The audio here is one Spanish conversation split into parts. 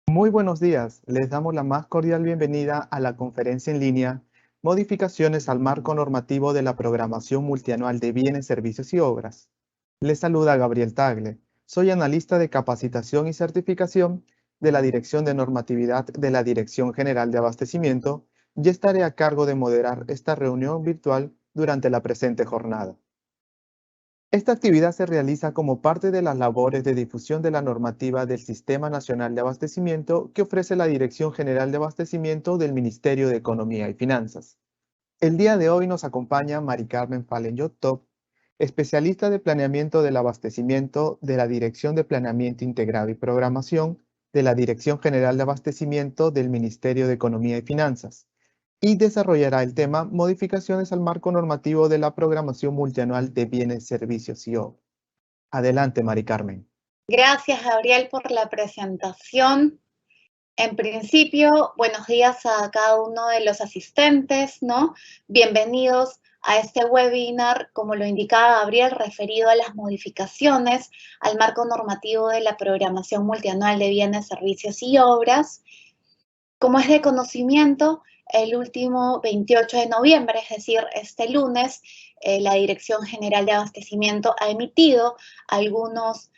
Muy buenos días, les damos la más cordial bienvenida a la conferencia en línea Modificaciones al marco normativo de la programación multianual de bienes, servicios y obras. Les saluda Gabriel Tagle, soy analista de capacitación y certificación de la Dirección de Normatividad de la Dirección General de Abastecimiento y estaré a cargo de moderar esta reunión virtual durante la presente jornada. Esta actividad se realiza como parte de las labores de difusión de la normativa del Sistema Nacional de Abastecimiento que ofrece la Dirección General de Abastecimiento del Ministerio de Economía y Finanzas. El día de hoy nos acompaña Mari Carmen Falenyot Top, especialista de planeamiento del abastecimiento de la Dirección de Planeamiento Integrado y Programación de la Dirección General de Abastecimiento del Ministerio de Economía y Finanzas, y desarrollará el tema Modificaciones al marco normativo de la programación multianual de bienes, servicios y obras. Adelante, Mari Carmen. Gracias, Gabriel, por la presentación. En principio, buenos días a cada uno de los asistentes, ¿no? Bienvenidos a este webinar, como lo indicaba Gabriel, referido a las modificaciones al marco normativo de la programación multianual de bienes, servicios y obras. Como es de conocimiento, el último 28 de noviembre, es decir, este lunes, la Dirección General de Abastecimiento ha emitido algunas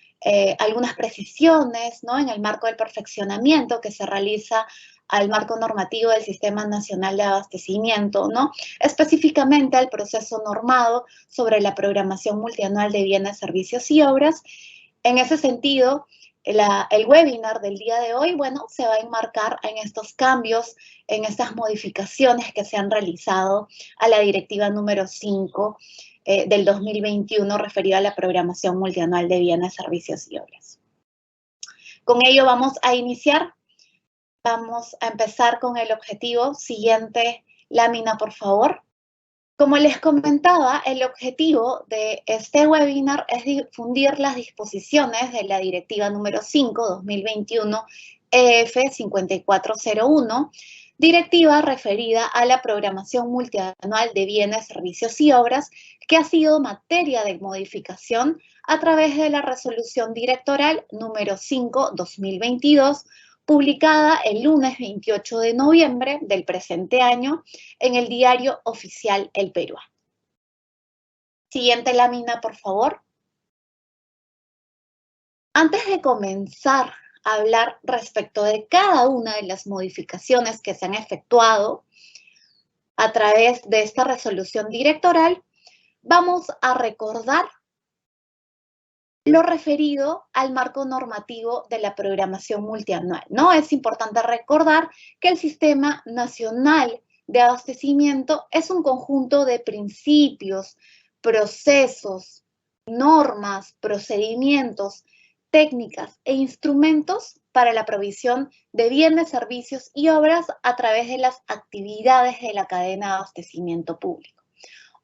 precisiones, ¿no?, en el marco del perfeccionamiento que se realiza al marco normativo del Sistema Nacional de Abastecimiento, ¿no?, específicamente al proceso normado sobre la programación multianual de bienes, servicios y obras. En ese sentido, el webinar del día de hoy, bueno, se va a enmarcar en estos cambios, en estas modificaciones que se han realizado a la directiva número 5 del 2021 referida a la programación multianual de bienes, servicios y obras. Con ello vamos a iniciar. Vamos a empezar con el objetivo. Siguiente lámina, por favor. Como les comentaba, el objetivo de este webinar es difundir las disposiciones de la Directiva número 5, 2021, EF 5401, directiva referida a la programación multianual de bienes, servicios y obras, que ha sido materia de modificación a través de la Resolución Directoral número 5, 2022, publicada el lunes 28 de noviembre del presente año en el Diario Oficial El Peruano. Siguiente lámina, por favor. Antes de comenzar a hablar respecto de cada una de las modificaciones que se han efectuado a través de esta resolución directoral, vamos a recordar lo referido al marco normativo de la programación multianual, ¿no? Es importante recordar que el Sistema Nacional de Abastecimiento es un conjunto de principios, procesos, normas, procedimientos, técnicas e instrumentos para la provisión de bienes, servicios y obras a través de las actividades de la cadena de abastecimiento público,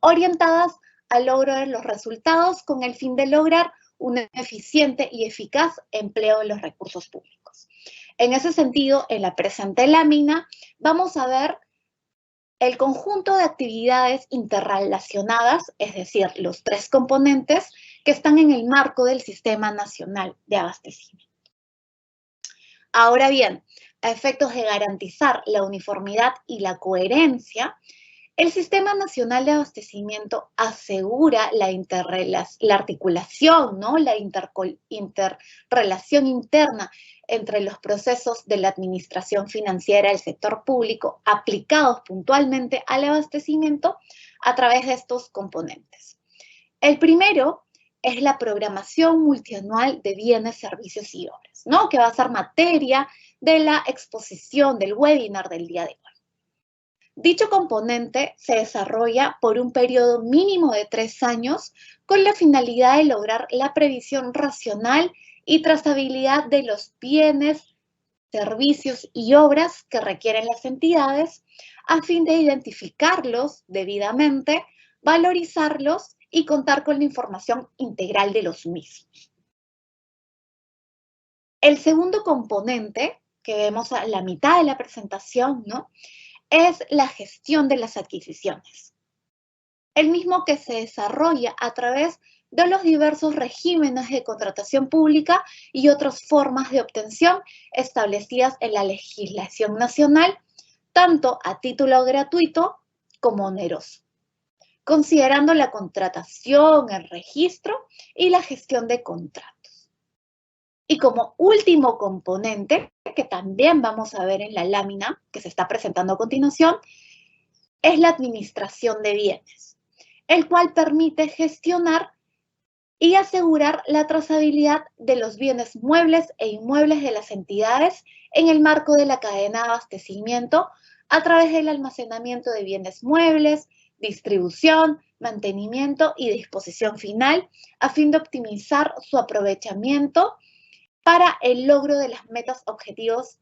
orientadas al logro de los resultados con el fin de lograr un eficiente y eficaz empleo de los recursos públicos. En ese sentido, en la presente lámina, vamos a ver el conjunto de actividades interrelacionadas, es decir, los tres componentes que están en el marco del Sistema Nacional de Abastecimiento. Ahora bien, a efectos de garantizar la uniformidad y la coherencia, el Sistema Nacional de Abastecimiento asegura la articulación, ¿no?, la interrelación interna entre los procesos de la administración financiera del sector público aplicados puntualmente al abastecimiento a través de estos componentes. El primero es la programación multianual de bienes, servicios y obras, ¿no?, que va a ser materia de la exposición del webinar del día de hoy. Dicho componente se desarrolla por un periodo mínimo de 3 años con la finalidad de lograr la previsión racional y trazabilidad de los bienes, servicios y obras que requieren las entidades a fin de identificarlos debidamente, valorizarlos y contar con la información integral de los mismos. El segundo componente, que vemos a la mitad de la presentación, ¿no?, es la gestión de las adquisiciones. El mismo que se desarrolla a través de los diversos regímenes de contratación pública y otras formas de obtención establecidas en la legislación nacional, tanto a título gratuito como oneroso, considerando la contratación, el registro y la gestión de contratos. Y como último componente, que también vamos a ver en la lámina que se está presentando a continuación, es la administración de bienes, el cual permite gestionar y asegurar la trazabilidad de los bienes muebles e inmuebles de las entidades en el marco de la cadena de abastecimiento a través del almacenamiento de bienes muebles, distribución, mantenimiento y disposición final, a fin de optimizar su aprovechamiento para el logro de las metas, objetivos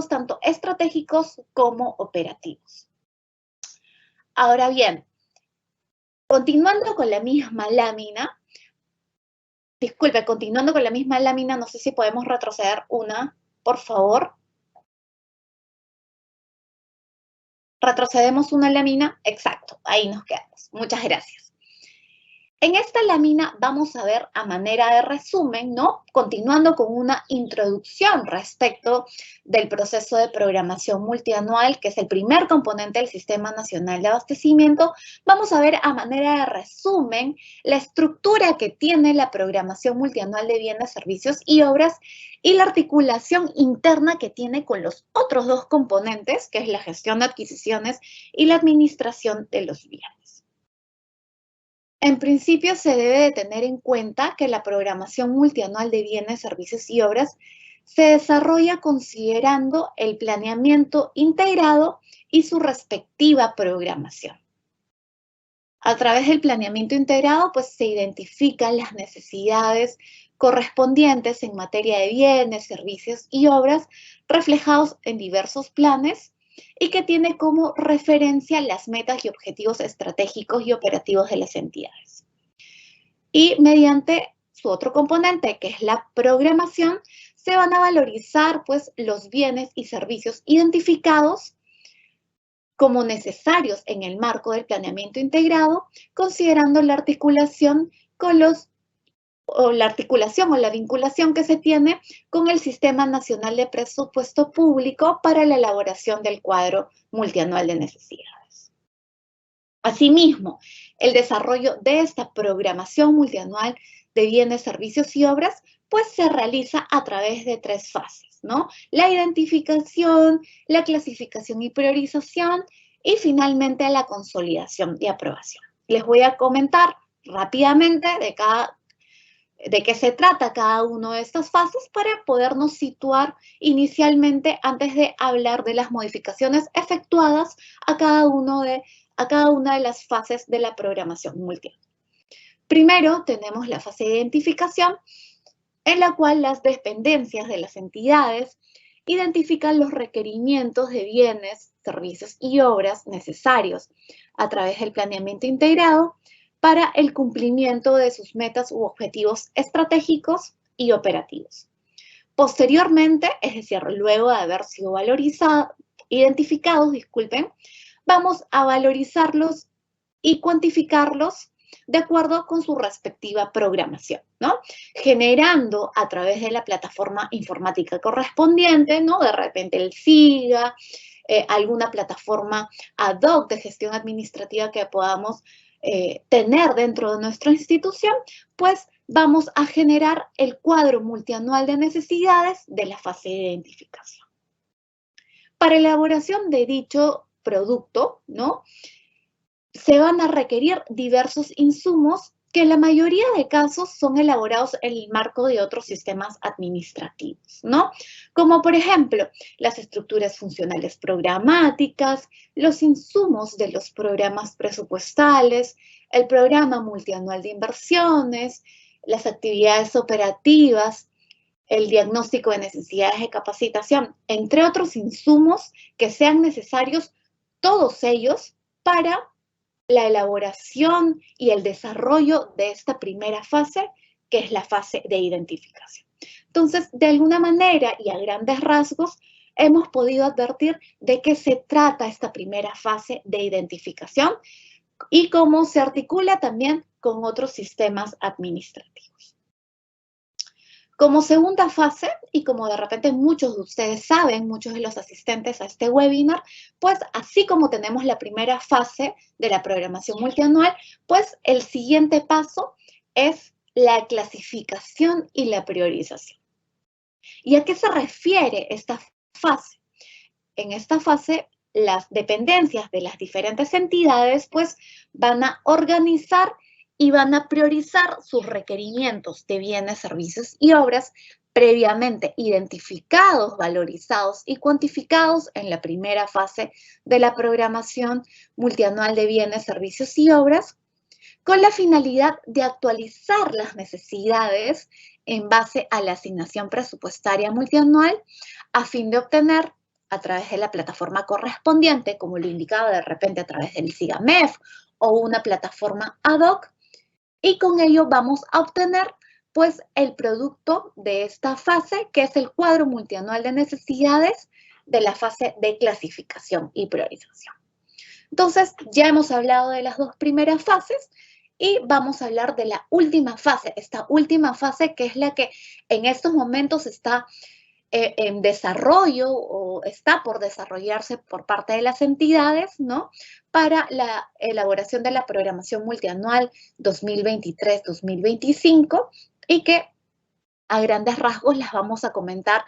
tanto estratégicos como operativos. Ahora bien, continuando con la misma lámina, no sé si podemos retroceder una, por favor. Retrocedemos una lámina, exacto, ahí nos quedamos. Muchas gracias. En esta lámina vamos a ver a manera de resumen, ¿no? Continuando con una introducción respecto del proceso de programación multianual, que es el primer componente del Sistema Nacional de Abastecimiento, vamos a ver a manera de resumen la estructura que tiene la programación multianual de bienes, servicios y obras y la articulación interna que tiene con los otros dos componentes, que es la gestión de adquisiciones y la administración de los bienes. En principio, se debe de tener en cuenta que la programación multianual de bienes, servicios y obras se desarrolla considerando el planeamiento integrado y su respectiva programación. A través del planeamiento integrado, pues se identifican las necesidades correspondientes en materia de bienes, servicios y obras reflejados en diversos planes y que tiene como referencia las metas y objetivos estratégicos y operativos de las entidades. Y mediante su otro componente, que es la programación, se van a valorizar pues los bienes y servicios identificados como necesarios en el marco del planeamiento integrado, considerando la articulación o la vinculación que se tiene con el Sistema Nacional de Presupuesto Público para la elaboración del cuadro multianual de necesidades. Asimismo, el desarrollo de esta programación multianual de bienes, servicios y obras, pues se realiza a través de tres fases, ¿no? La identificación, la clasificación y priorización, y finalmente la consolidación y aprobación. Les voy a comentar rápidamente de qué se trata cada una de estas fases para podernos situar inicialmente antes de hablar de las modificaciones efectuadas a cada una de las fases de la programación multianual. Primero tenemos la fase de identificación, en la cual las dependencias de las entidades identifican los requerimientos de bienes, servicios y obras necesarios a través del planeamiento integrado para el cumplimiento de sus metas u objetivos estratégicos y operativos. Posteriormente, es decir, luego de haber sido identificados, vamos a valorizarlos y cuantificarlos de acuerdo con su respectiva programación, ¿no? Generando a través de la plataforma informática correspondiente, ¿no? De repente el SIGA, alguna plataforma ad hoc de gestión administrativa que podamos tener dentro de nuestra institución, pues vamos a generar el cuadro multianual de necesidades de la fase de identificación. Para elaboración de dicho producto, ¿no? Se van a requerir diversos insumos que en la mayoría de casos son elaborados en el marco de otros sistemas administrativos, ¿no? Como por ejemplo, las estructuras funcionales programáticas, los insumos de los programas presupuestales, el programa multianual de inversiones, las actividades operativas, el diagnóstico de necesidades de capacitación, entre otros insumos que sean necesarios, todos ellos para la elaboración y el desarrollo de esta primera fase, que es la fase de identificación. Entonces, de alguna manera y a grandes rasgos, hemos podido advertir de qué se trata esta primera fase de identificación, y cómo se articula también con otros sistemas administrativos. Como segunda fase, y como de repente muchos de ustedes saben, muchos de los asistentes a este webinar, pues así como tenemos la primera fase de la programación multianual, pues el siguiente paso es la clasificación y la priorización. ¿Y a qué se refiere esta fase? En esta fase, las dependencias de las diferentes entidades pues van a organizar y van a priorizar sus requerimientos de bienes, servicios y obras previamente identificados, valorizados y cuantificados en la primera fase de la programación multianual de bienes, servicios y obras, con la finalidad de actualizar las necesidades en base a la asignación presupuestaria multianual a fin de obtener a través de la plataforma correspondiente, como lo indicaba de repente a través del SIGAMEF o una plataforma ad hoc, y con ello vamos a obtener pues el producto de esta fase, que es el cuadro multianual de necesidades de la fase de clasificación y priorización. Entonces, ya hemos hablado de las dos primeras fases y vamos a hablar de la última fase, esta última fase que es la que en estos momentos está en desarrollo o está por desarrollarse por parte de las entidades, ¿no? Para la elaboración de la programación multianual 2023-2025 y que a grandes rasgos las vamos a comentar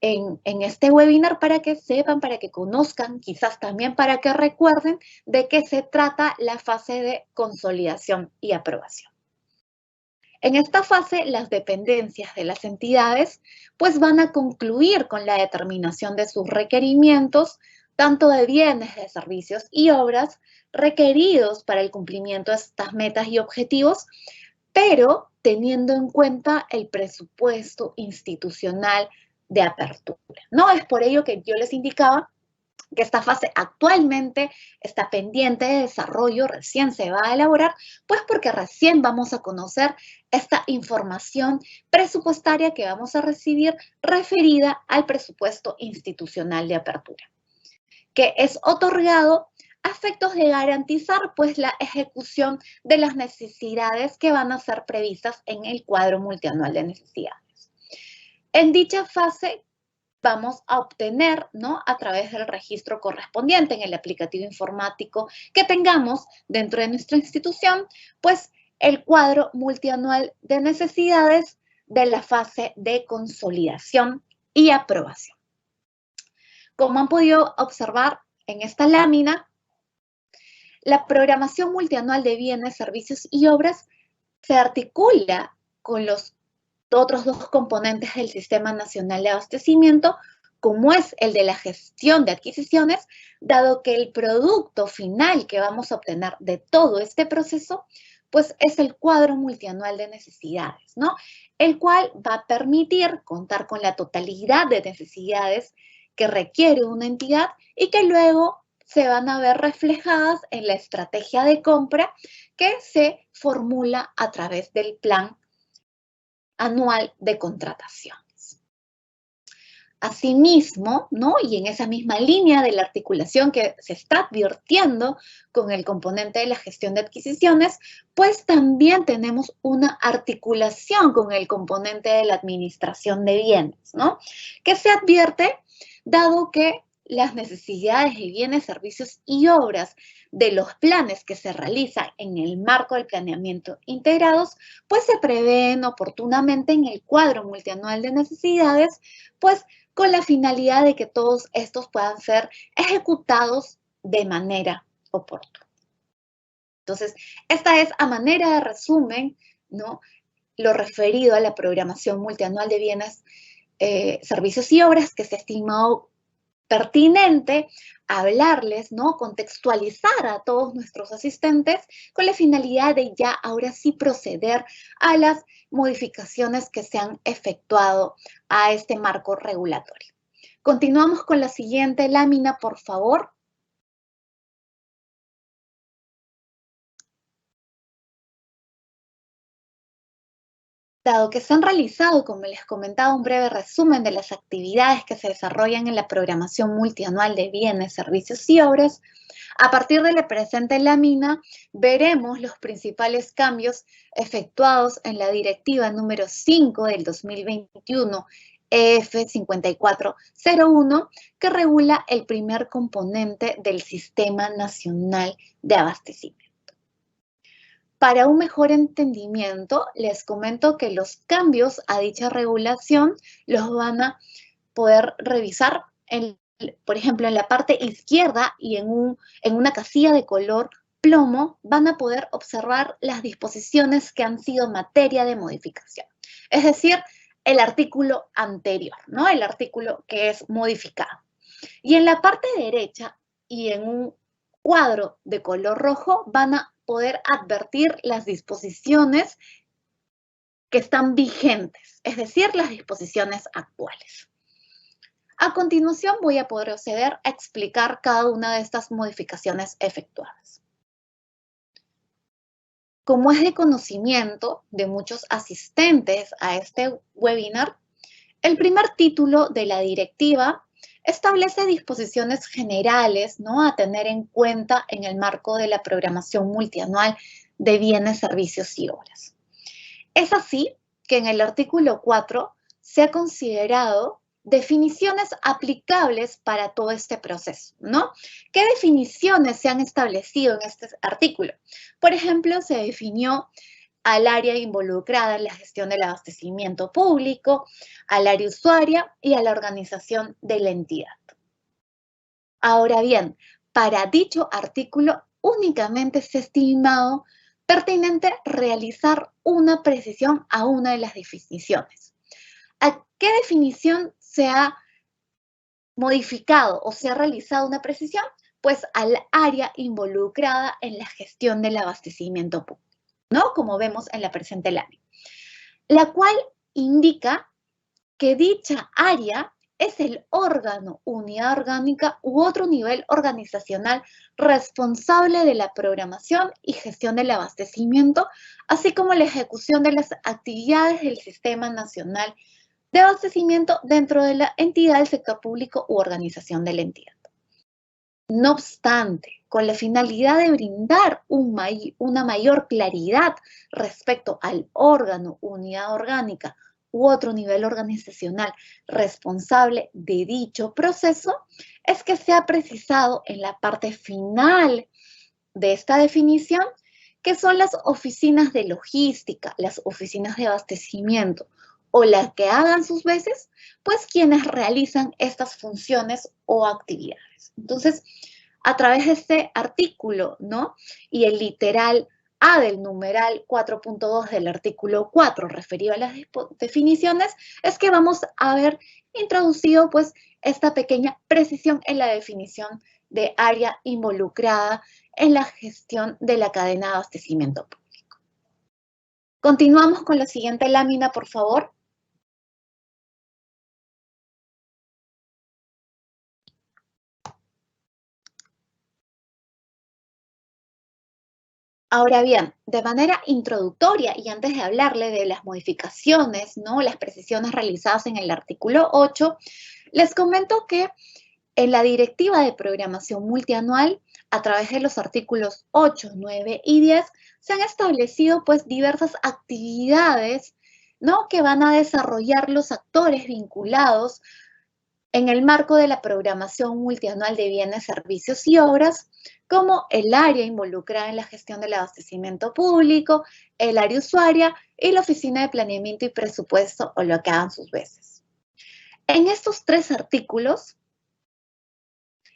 en este webinar para que sepan, para que conozcan, quizás también para que recuerden de qué se trata la fase de consolidación y aprobación. En esta fase, las dependencias de las entidades pues van a concluir con la determinación de sus requerimientos, tanto de bienes, de servicios y obras requeridos para el cumplimiento de estas metas y objetivos, pero teniendo en cuenta el presupuesto institucional de apertura, ¿no? Es por ello que yo les indicaba que esta fase actualmente está pendiente de desarrollo, recién se va a elaborar, pues porque recién vamos a conocer esta información presupuestaria que vamos a recibir referida al presupuesto institucional de apertura, que es otorgado a efectos de garantizar pues la ejecución de las necesidades que van a ser previstas en el cuadro multianual de necesidades. En dicha fase vamos a obtener, ¿no? A través del registro correspondiente en el aplicativo informático que tengamos dentro de nuestra institución, pues el cuadro multianual de necesidades de la fase de consolidación y aprobación. Como han podido observar en esta lámina, la programación multianual de bienes, servicios y obras se articula con los otros dos componentes del Sistema Nacional de Abastecimiento, como es el de la gestión de adquisiciones, dado que el producto final que vamos a obtener de todo este proceso, pues es el cuadro multianual de necesidades, ¿no? El cual va a permitir contar con la totalidad de necesidades que requiere una entidad y que luego se van a ver reflejadas en la estrategia de compra que se formula a través del plan anual de contrataciones. Asimismo, ¿no? Y en esa misma línea de la articulación que se está advirtiendo con el componente de la gestión de adquisiciones, pues también tenemos una articulación con el componente de la administración de bienes, ¿no? Que se advierte dado que las necesidades de bienes, servicios y obras de los planes que se realizan en el marco del planeamiento integrados, pues se prevén oportunamente en el cuadro multianual de necesidades, pues con la finalidad de que todos estos puedan ser ejecutados de manera oportuna. Entonces, esta es a manera de resumen, ¿no? Lo referido a la programación multianual de bienes, servicios y obras que se ha estimado pertinente hablarles, ¿no? Contextualizar a todos nuestros asistentes con la finalidad de ya ahora sí proceder a las modificaciones que se han efectuado a este marco regulatorio. Continuamos con la siguiente lámina, por favor. Dado que se han realizado, como les comentaba, un breve resumen de las actividades que se desarrollan en la programación multianual de bienes, servicios y obras, a partir de la presente lámina veremos los principales cambios efectuados en la Directiva número 5 del 2021, EF 5401, que regula el primer componente del Sistema Nacional de Abastecimiento. Para un mejor entendimiento, les comento que los cambios a dicha regulación los van a poder revisar, por ejemplo, en la parte izquierda y en una casilla de color plomo, van a poder observar las disposiciones que han sido materia de modificación. Es decir, el artículo anterior, ¿no? El artículo que es modificado. Y en la parte derecha y en un cuadro de color rojo van a poder advertir las disposiciones que están vigentes, es decir, las disposiciones actuales. A continuación voy a proceder a explicar cada una de estas modificaciones efectuadas. Como es de conocimiento de muchos asistentes a este webinar, el primer título de la directiva establece disposiciones generales, ¿no?, a tener en cuenta en el marco de la programación multianual de bienes, servicios y obras. Es así que en el artículo 4 se ha considerado definiciones aplicables para todo este proceso, ¿no? ¿Qué definiciones se han establecido en este artículo? Por ejemplo, se definió al área involucrada en la gestión del abastecimiento público, al área usuaria y a la organización de la entidad. Ahora bien, para dicho artículo únicamente se ha estimado pertinente realizar una precisión a una de las definiciones. ¿A qué definición se ha modificado o se ha realizado una precisión? Pues al área involucrada en la gestión del abastecimiento público, ¿no? Como vemos en la presente lámina, la cual indica que dicha área es el órgano, unidad orgánica u otro nivel organizacional responsable de la programación y gestión del abastecimiento, así como la ejecución de las actividades del Sistema Nacional de Abastecimiento dentro de la entidad del sector público u organización de la entidad. No obstante, con la finalidad de brindar una mayor claridad respecto al órgano, unidad orgánica u otro nivel organizacional responsable de dicho proceso, es que se ha precisado en la parte final de esta definición que son las oficinas de logística, las oficinas de abastecimiento o las que hagan sus veces, pues quienes realizan estas funciones o actividades. Entonces, a través de este artículo, ¿no?, y el literal A del numeral 4.2 del artículo 4 referido a las definiciones, es que vamos a haber introducido pues esta pequeña precisión en la definición de área involucrada en la gestión de la cadena de abastecimiento público. Continuamos con la siguiente lámina, por favor. Ahora bien, de manera introductoria y antes de hablarle de las modificaciones, ¿no?, las precisiones realizadas en el artículo 8, les comento que en la Directiva de Programación Multianual, a través de los artículos 8, 9 y 10, se han establecido pues diversas actividades, ¿no?, que van a desarrollar los actores vinculados en el marco de la programación multianual de bienes, servicios y obras, como el área involucrada en la gestión del abastecimiento público, el área usuaria y la oficina de planeamiento y presupuesto o lo que hagan sus veces. En estos tres artículos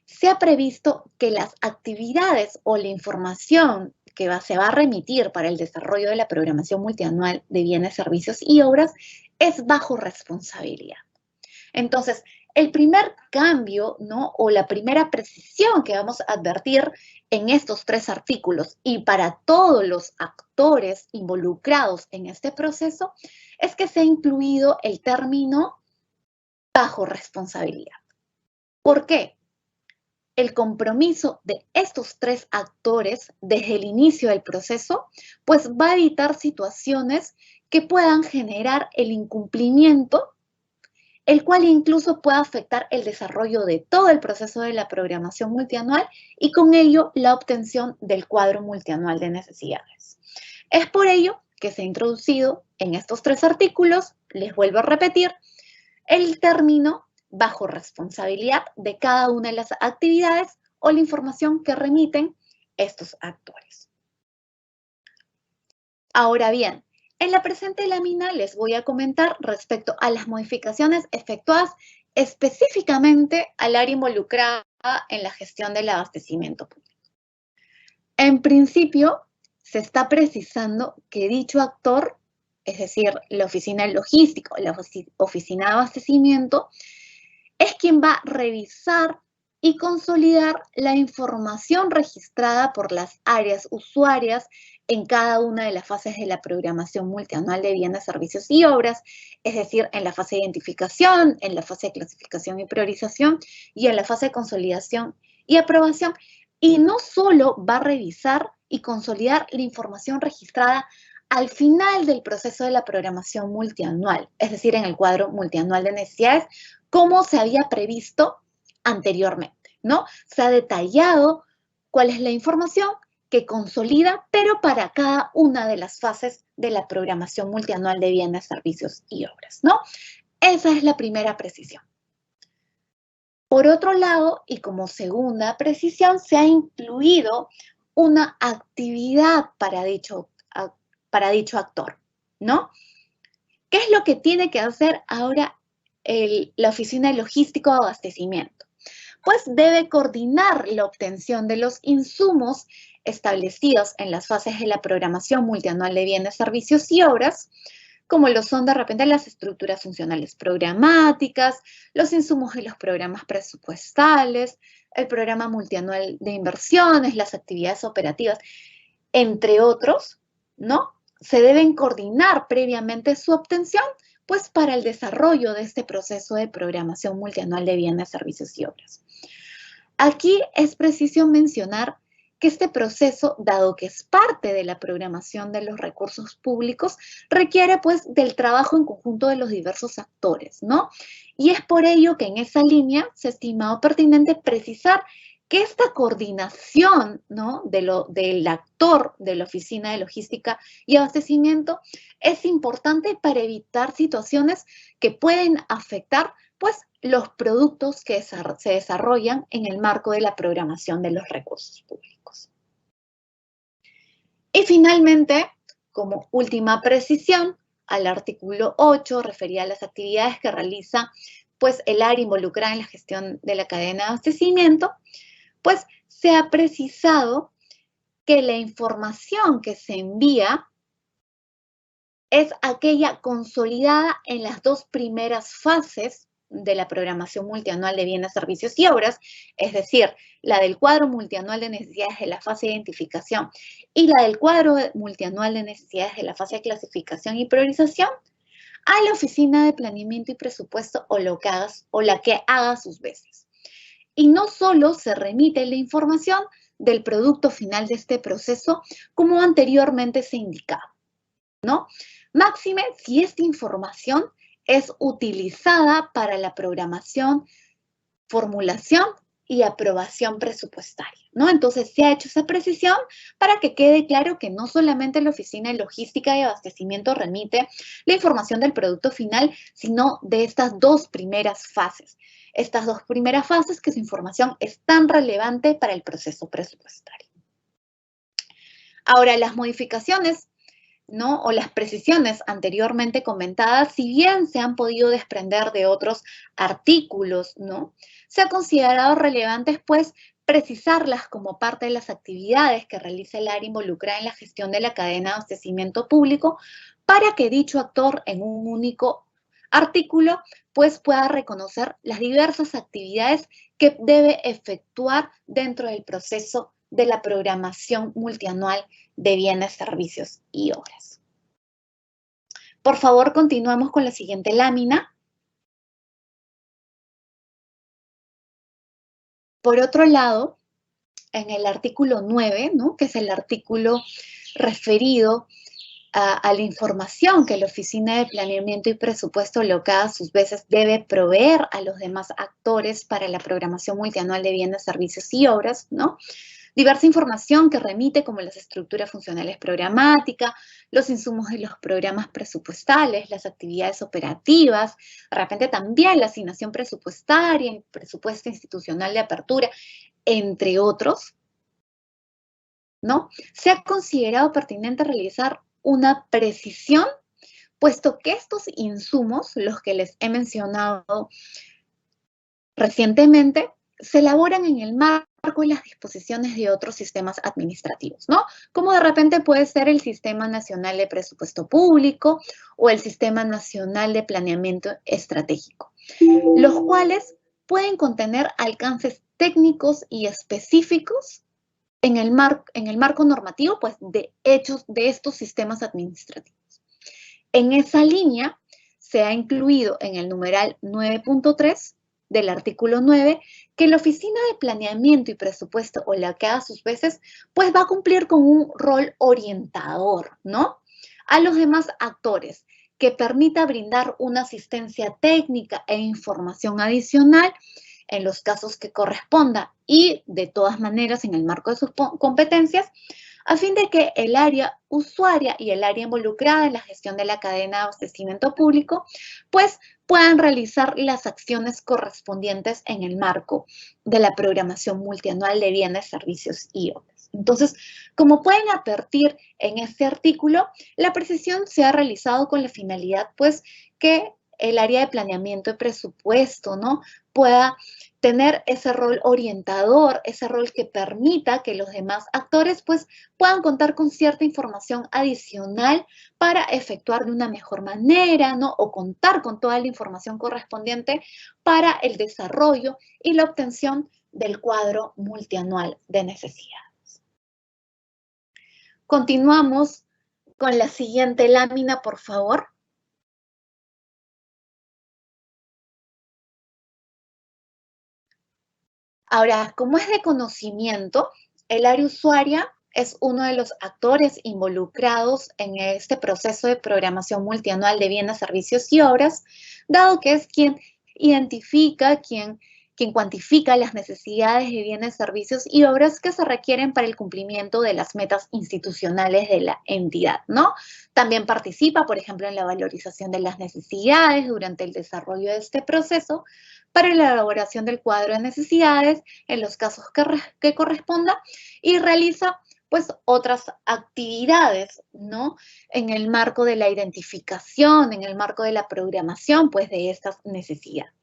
se ha previsto que las actividades o la información que se va a remitir para el desarrollo de la programación multianual de bienes, servicios y obras es bajo responsabilidad. Entonces, el primer cambio, ¿no?, o la primera precisión que vamos a advertir en estos tres artículos y para todos los actores involucrados en este proceso es que se ha incluido el término bajo responsabilidad. ¿Por qué? El compromiso de estos tres actores desde el inicio del proceso, pues va a evitar situaciones que puedan generar el incumplimiento, el cual incluso puede afectar el desarrollo de todo el proceso de la programación multianual y con ello la obtención del cuadro multianual de necesidades. Es por ello que se ha introducido en estos 3 artículos, les vuelvo a repetir, el término bajo responsabilidad de cada una de las actividades o la información que remiten estos actores. Ahora bien, en la presente lámina les voy a comentar respecto a las modificaciones efectuadas específicamente al área involucrada en la gestión del abastecimiento público. En principio, se está precisando que dicho actor, es decir, la oficina de logística o la oficina de abastecimiento, es quien va a revisar y consolidar la información registrada por las áreas usuarias en cada una de las fases de la programación multianual de bienes, servicios y obras, es decir, en la fase de identificación, en la fase de clasificación y priorización y en la fase de consolidación y aprobación. Y no solo va a revisar y consolidar la información registrada al final del proceso de la programación multianual, es decir, en el cuadro multianual de necesidades, como se había previsto anteriormente, ¿no? Se ha detallado cuál es la información que consolida, pero para cada una de las fases de la programación multianual de bienes, servicios y obras, ¿no? Esa es la primera precisión. Por otro lado, y como segunda precisión, se ha incluido una actividad para dicho actor, ¿no? ¿Qué es lo que tiene que hacer ahora la Oficina de Logística o Abastecimiento? Pues debe coordinar la obtención de los insumos establecidos en las fases de la programación multianual de bienes, servicios y obras, como lo son de repente las estructuras funcionales programáticas, los insumos de los programas presupuestales, el programa multianual de inversiones, las actividades operativas, entre otros, ¿no? Se deben coordinar previamente su obtención, pues para el desarrollo de este proceso de programación multianual de bienes, servicios y obras. Aquí es preciso mencionar que este proceso, dado que es parte de la programación de los recursos públicos, requiere pues del trabajo en conjunto de los diversos actores, ¿no? Y es por ello que en esa línea se ha estimado pertinente precisar que esta coordinación, ¿no?, del actor de la Oficina de Logística y Abastecimiento es importante para evitar situaciones que pueden afectar pues los productos que se desarrollan en el marco de la programación de los recursos públicos. Y finalmente, como última precisión, al artículo 8, refería a las actividades que realiza pues, el área involucrada en la gestión de la cadena de abastecimiento, pues se ha precisado que la información que se envía es aquella consolidada en las 2 primeras fases de la programación multianual de bienes, servicios y obras, es decir, la del cuadro multianual de necesidades de la fase de identificación y la del cuadro multianual de necesidades de la fase de clasificación y priorización, a la Oficina de Planeamiento y Presupuesto o la que haga sus veces. Y no solo se remite la información del producto final de este proceso, como anteriormente se indicaba, ¿no? Máxime si esta información es utilizada para la programación, formulación y aprobación presupuestaria, ¿no? Entonces se ha hecho esa precisión para que quede claro que no solamente la Oficina de Logística y Abastecimiento remite la información del producto final, sino de estas 2 primeras fases. Estas 2 primeras fases que su información es tan relevante para el proceso presupuestario. Ahora, las modificaciones, ¿no?, o las precisiones anteriormente comentadas, si bien se han podido desprender de otros artículos, ¿no?, se ha considerado relevantes, pues, precisarlas como parte de las actividades que realiza el área involucrada en la gestión de la cadena de abastecimiento público para que dicho actor en un único artículo, pues, pueda reconocer las diversas actividades que debe efectuar dentro del proceso de la programación multianual de bienes, servicios y obras. Por favor, continuamos con la siguiente lámina. Por otro lado, en el artículo 9, ¿no?, que es el artículo referido a la información que la Oficina de Planeamiento y Presupuesto local a sus veces debe proveer a los demás actores para la programación multianual de bienes, servicios y obras, ¿no? Diversa información que remite como las estructuras funcionales programáticas, los insumos de los programas presupuestales, las actividades operativas, de repente también la asignación presupuestaria, el presupuesto institucional de apertura, entre otros, ¿no? Se ha considerado pertinente realizar una precisión, puesto que estos insumos, los que les he mencionado recientemente, se elaboran en el marco de las disposiciones de otros sistemas administrativos, ¿no? Como de repente puede ser el Sistema Nacional de Presupuesto Público o el Sistema Nacional de Planeamiento Estratégico, los cuales pueden contener alcances técnicos y específicos en el marco normativo, pues, de hechos de estos sistemas administrativos. En esa línea se ha incluido en el numeral 9.3 del artículo 9 que la Oficina de Planeamiento y Presupuesto, o la que a sus veces, pues va a cumplir con un rol orientador, ¿no? A los demás actores, que permita brindar una asistencia técnica e información adicional en los casos que corresponda y, de todas maneras, en el marco de sus competencias, a fin de que el área usuaria y el área involucrada en la gestión de la cadena de abastecimiento público, pues puedan realizar las acciones correspondientes en el marco de la programación multianual de bienes, servicios y obras. Entonces, como pueden advertir en este artículo, la precisión se ha realizado con la finalidad, pues, que el área de planeamiento y presupuesto, ¿no?, pueda tener ese rol orientador, ese rol que permita que los demás actores, pues, puedan contar con cierta información adicional para efectuar de una mejor manera, ¿no?, o contar con toda la información correspondiente para el desarrollo y la obtención del cuadro multianual de necesidades. Continuamos con la siguiente lámina, por favor. Ahora, como es de conocimiento, el área usuaria es uno de los actores involucrados en este proceso de programación multianual de bienes, servicios y obras, dado que es quien identifica, quien cuantifica las necesidades de bienes, servicios y obras que se requieren para el cumplimiento de las metas institucionales de la entidad, ¿no? También participa, por ejemplo, en la valorización de las necesidades durante el desarrollo de este proceso, para la elaboración del cuadro de necesidades en los casos que corresponda, y realiza, pues, otras actividades, ¿no?, en el marco de la identificación, en el marco de la programación, pues, de estas necesidades.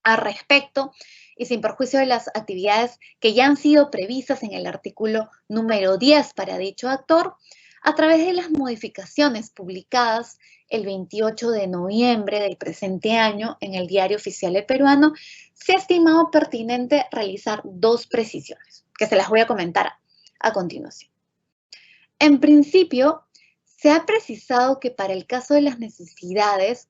Al respecto, y sin perjuicio de las actividades que ya han sido previstas en el artículo número 10 para dicho actor, a través de las modificaciones publicadas el 28 de noviembre del presente año en el Diario Oficial del Peruano, se ha estimado pertinente realizar dos precisiones, que se las voy a comentar a continuación. En principio, se ha precisado que para el caso de las necesidades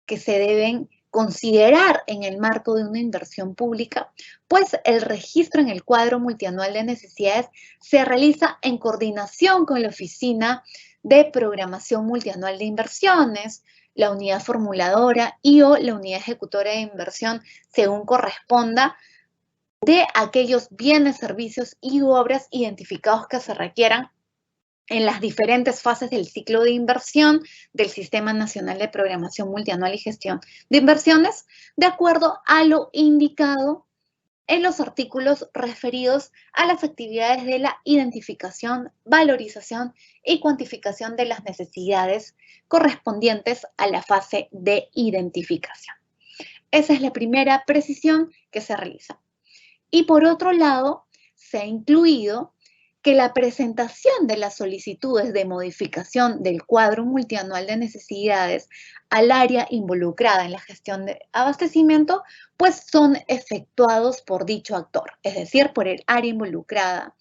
que se deben considerar en el marco de una inversión pública, pues el registro en el cuadro multianual de necesidades se realiza en coordinación con la Oficina de Programación Multianual de Inversiones, la unidad formuladora y o la unidad ejecutora de inversión, según corresponda, de aquellos bienes, servicios y obras identificados que se requieran en las diferentes fases del ciclo de inversión del Sistema Nacional de Programación Multianual y Gestión de Inversiones, de acuerdo a lo indicado en los artículos referidos a las actividades de la identificación, valorización y cuantificación de las necesidades correspondientes a la fase de identificación. Esa es la primera precisión que se realiza. Y por otro lado, se ha incluido que la presentación de las solicitudes de modificación del cuadro multianual de necesidades al área involucrada en la gestión de abastecimiento, pues son efectuados por dicho actor, es decir, por el área involucrada,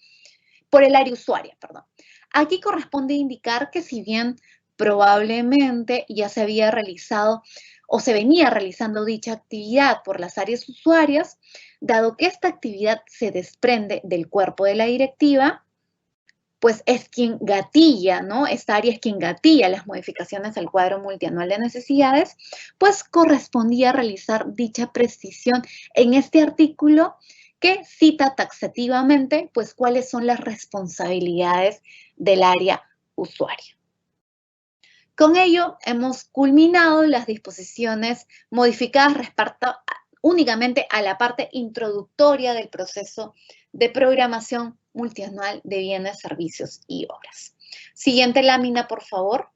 por el área usuaria, perdón. Aquí corresponde indicar que si bien probablemente ya se había realizado o se venía realizando dicha actividad por las áreas usuarias, dado que esta actividad se desprende del cuerpo de la directiva, pues es quien gatilla, ¿no? Esta área es quien gatilla las modificaciones al cuadro multianual de necesidades, pues correspondía realizar dicha precisión en este artículo que cita taxativamente, pues, cuáles son las responsabilidades del área usuaria. Con ello, hemos culminado las disposiciones modificadas respecto únicamente a la parte introductoria del proceso de programación multianual de bienes, servicios y obras. Siguiente lámina, por favor.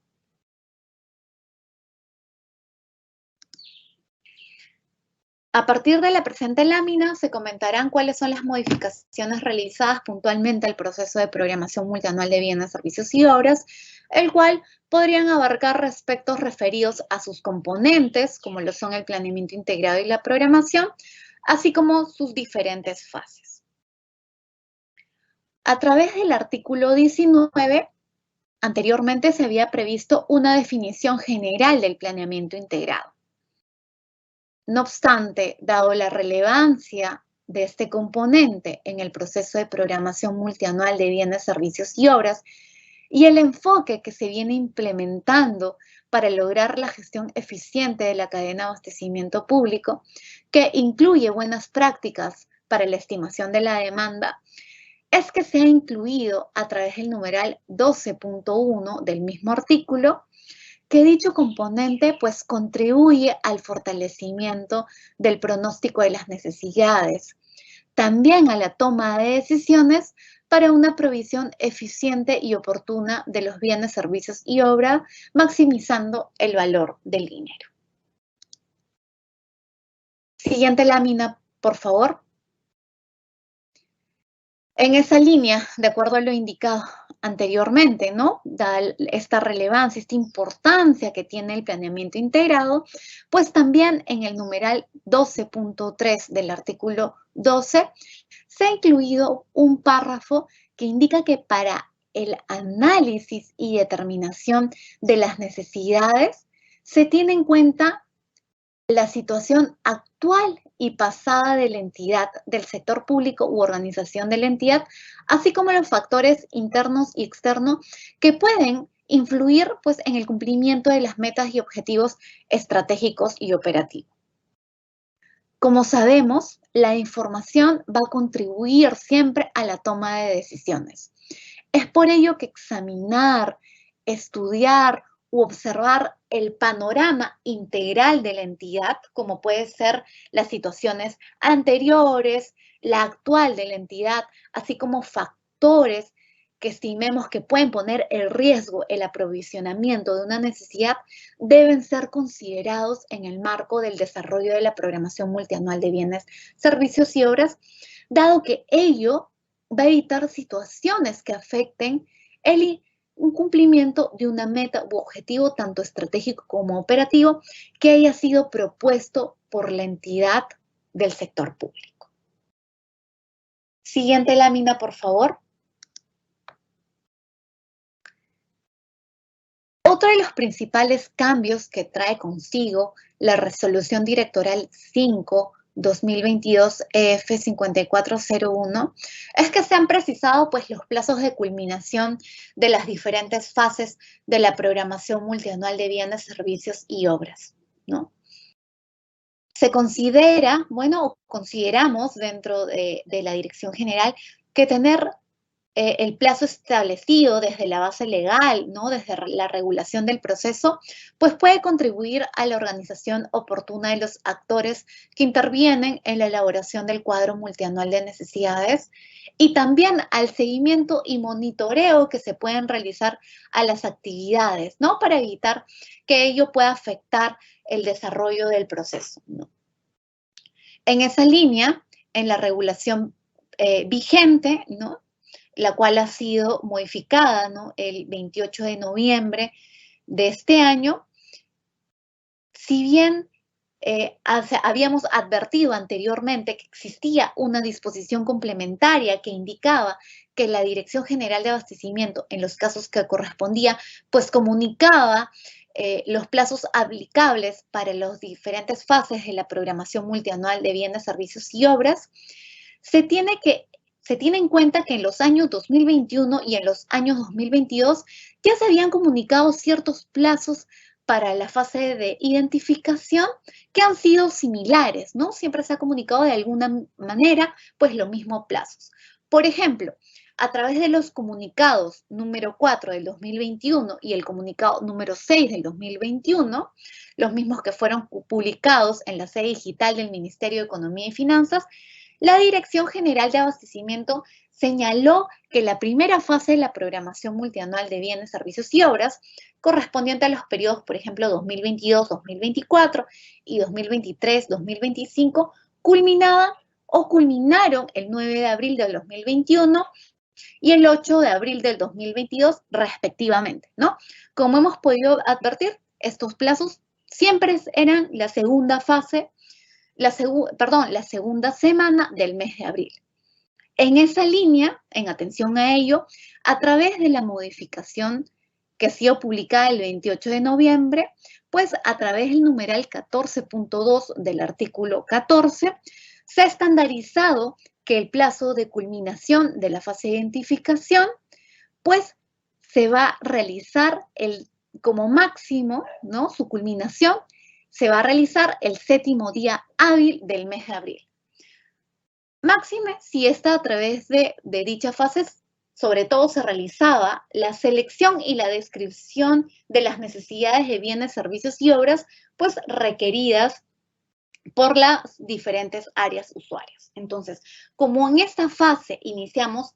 A partir de la presente lámina se comentarán cuáles son las modificaciones realizadas puntualmente al proceso de programación multianual de bienes, servicios y obras, el cual podrían abarcar aspectos referidos a sus componentes, como lo son el planeamiento integrado y la programación, así como sus diferentes fases. A través del artículo 19, anteriormente se había previsto una definición general del planeamiento integrado. No obstante, dado la relevancia de este componente en el proceso de programación multianual de bienes, servicios y obras, y el enfoque que se viene implementando para lograr la gestión eficiente de la cadena de abastecimiento público, que incluye buenas prácticas para la estimación de la demanda, es que se ha incluido a través del numeral 12.1 del mismo artículo que dicho componente pues contribuye al fortalecimiento del pronóstico de las necesidades, también a la toma de decisiones para una provisión eficiente y oportuna de los bienes, servicios y obras, maximizando el valor del dinero. Siguiente lámina, por favor. En esa línea, de acuerdo a lo indicado anteriormente, ¿no? Da esta relevancia, esta importancia que tiene el planeamiento integrado, pues también en el numeral 12.3 del artículo 12 se ha incluido un párrafo que indica que para el análisis y determinación de las necesidades se tiene en cuenta la situación actual y pasada de la entidad, del sector público u organización de la entidad, así como los factores internos y externos que pueden influir pues, en el cumplimiento de las metas y objetivos estratégicos y operativos. Como sabemos, la información va a contribuir siempre a la toma de decisiones. Es por ello que examinar, estudiar u observar el panorama integral de la entidad, como puede ser las situaciones anteriores, la actual de la entidad, así como factores que estimemos que pueden poner en riesgo el aprovisionamiento de una necesidad, deben ser considerados en el marco del desarrollo de la programación multianual de bienes, servicios y obras, dado que ello va a evitar situaciones que afecten un cumplimiento de una meta u objetivo tanto estratégico como operativo que haya sido propuesto por la entidad del sector público. Siguiente lámina, por favor. Otro de los principales cambios que trae consigo la Resolución Directoral 5/2022 EF 5401 es que se han precisado pues, los plazos de culminación de las diferentes fases de la programación multianual de bienes, servicios y obras, ¿no? Se considera, bueno, consideramos dentro de la Dirección General que tener el plazo establecido desde la base legal, ¿no? Desde la regulación del proceso, pues puede contribuir a la organización oportuna de los actores que intervienen en la elaboración del cuadro multianual de necesidades y también al seguimiento y monitoreo que se pueden realizar a las actividades, ¿no? Para evitar que ello pueda afectar el desarrollo del proceso, ¿no? En esa línea, en la regulación vigente, ¿no? La cual ha sido modificada, ¿no? El 28 de noviembre de este año. Si bien habíamos advertido anteriormente que existía una disposición complementaria que indicaba que la Dirección General de Abastecimiento, en los casos que correspondía, pues comunicaba los plazos aplicables para las diferentes fases de la programación multianual de bienes, servicios y obras, se tiene que se tiene en cuenta que en los años 2021 y en los años 2022 ya se habían comunicado ciertos plazos para la fase de identificación que han sido similares, ¿no? Siempre se ha comunicado de alguna manera, pues los mismos plazos. Por ejemplo, a través de los comunicados número 4 del 2021 y el comunicado número 6 del 2021, los mismos que fueron publicados en la sede digital del Ministerio de Economía y Finanzas, la Dirección General de Abastecimiento señaló que la primera fase de la programación multianual de bienes, servicios y obras, correspondiente a los periodos, por ejemplo, 2022-2024 y 2023-2025, culminaron el 9 de abril del 2021 y el 8 de abril del 2022, respectivamente, ¿no? Como hemos podido advertir, estos plazos siempre eran la segunda fase, la segunda semana del mes de abril. En esa línea, en atención a ello, a través de la modificación que ha sido publicada el 28 de noviembre, pues a través del numeral 14.2 del artículo 14, se ha estandarizado que el plazo de culminación de la fase de identificación, pues se va a realizar como máximo, ¿no? Su culminación se va a realizar el 7º día hábil del mes de abril. Máxime si esta a través de dichas fases, sobre todo se realizaba la selección y la descripción de las necesidades de bienes, servicios y obras, pues requeridas por las diferentes áreas usuarias. Entonces, como en esta fase iniciamos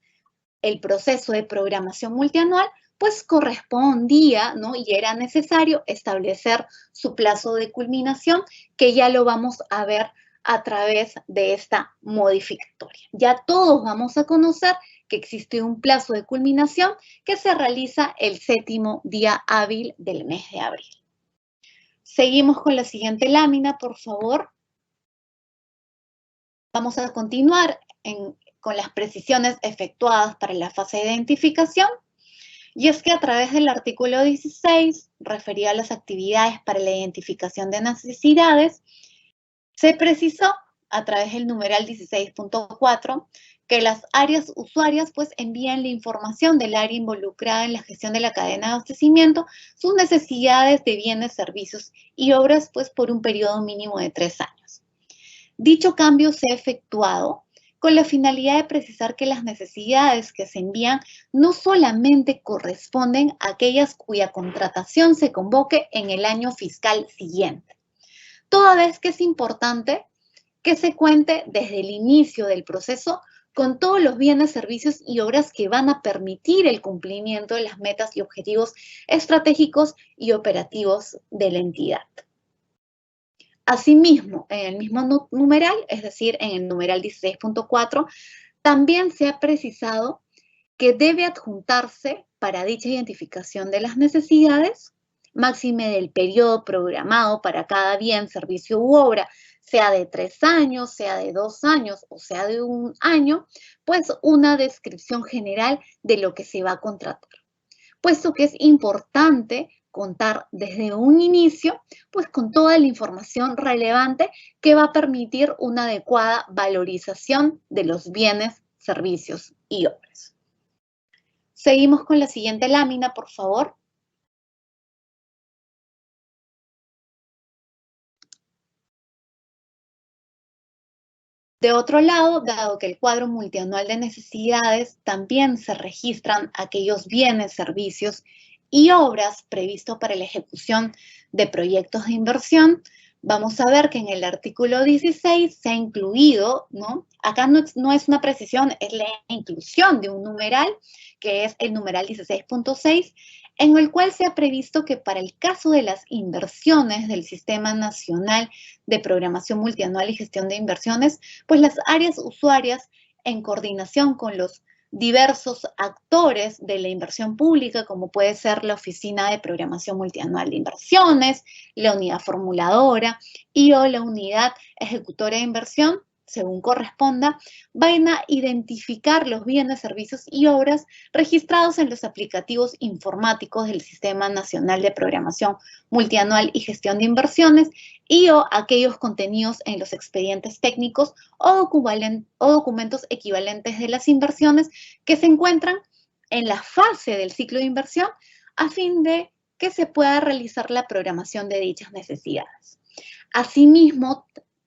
el proceso de programación multianual, pues correspondía, ¿no? Y era necesario establecer su plazo de culminación, que ya lo vamos a ver a través de esta modificatoria. Ya todos vamos a conocer que existe un plazo de culminación que se realiza el 7º día hábil del mes de abril. Seguimos con la siguiente lámina, por favor. Vamos a continuar con las precisiones efectuadas para la fase de identificación. Y es que a través del artículo 16, referido a las actividades para la identificación de necesidades, se precisó a través del numeral 16.4 que las áreas usuarias pues envían la información del área involucrada en la gestión de la cadena de abastecimiento, sus necesidades de bienes, servicios y obras pues por un periodo mínimo de 3 años. Dicho cambio se ha efectuado con la finalidad de precisar que las necesidades que se envían no solamente corresponden a aquellas cuya contratación se convoque en el año fiscal siguiente, toda vez que es importante que se cuente desde el inicio del proceso con todos los bienes, servicios y obras que van a permitir el cumplimiento de las metas y objetivos estratégicos y operativos de la entidad. Asimismo, en el mismo numeral, es decir, en el numeral 16.4, también se ha precisado que debe adjuntarse para dicha identificación de las necesidades, máxime del periodo programado para cada bien, servicio u obra, sea de 3 años, sea de 2 años o sea de 1 año, pues una descripción general de lo que se va a contratar. Puesto que es importante contar desde un inicio, pues con toda la información relevante que va a permitir una adecuada valorización de los bienes, servicios y obras. Seguimos con la siguiente lámina, por favor. De otro lado, dado que el cuadro multianual de necesidades también se registran aquellos bienes, servicios y obras previstos para la ejecución de proyectos de inversión, vamos a ver que en el artículo 16 se ha incluido, ¿no? Acá no es una precisión, es la inclusión de un numeral, que es el numeral 16.6, en el cual se ha previsto que para el caso de las inversiones del Sistema Nacional de Programación Multianual y Gestión de Inversiones, pues las áreas usuarias, en coordinación con los diversos actores de la inversión pública, como puede ser la Oficina de Programación Multianual de Inversiones, la Unidad Formuladora y o la Unidad Ejecutora de Inversión, según corresponda, van a identificar los bienes, servicios y obras registrados en los aplicativos informáticos del Sistema Nacional de Programación Multianual y Gestión de Inversiones y/o aquellos contenidos en los expedientes técnicos o documentos equivalentes de las inversiones que se encuentran en la fase del ciclo de inversión a fin de que se pueda realizar la programación de dichas necesidades. Asimismo,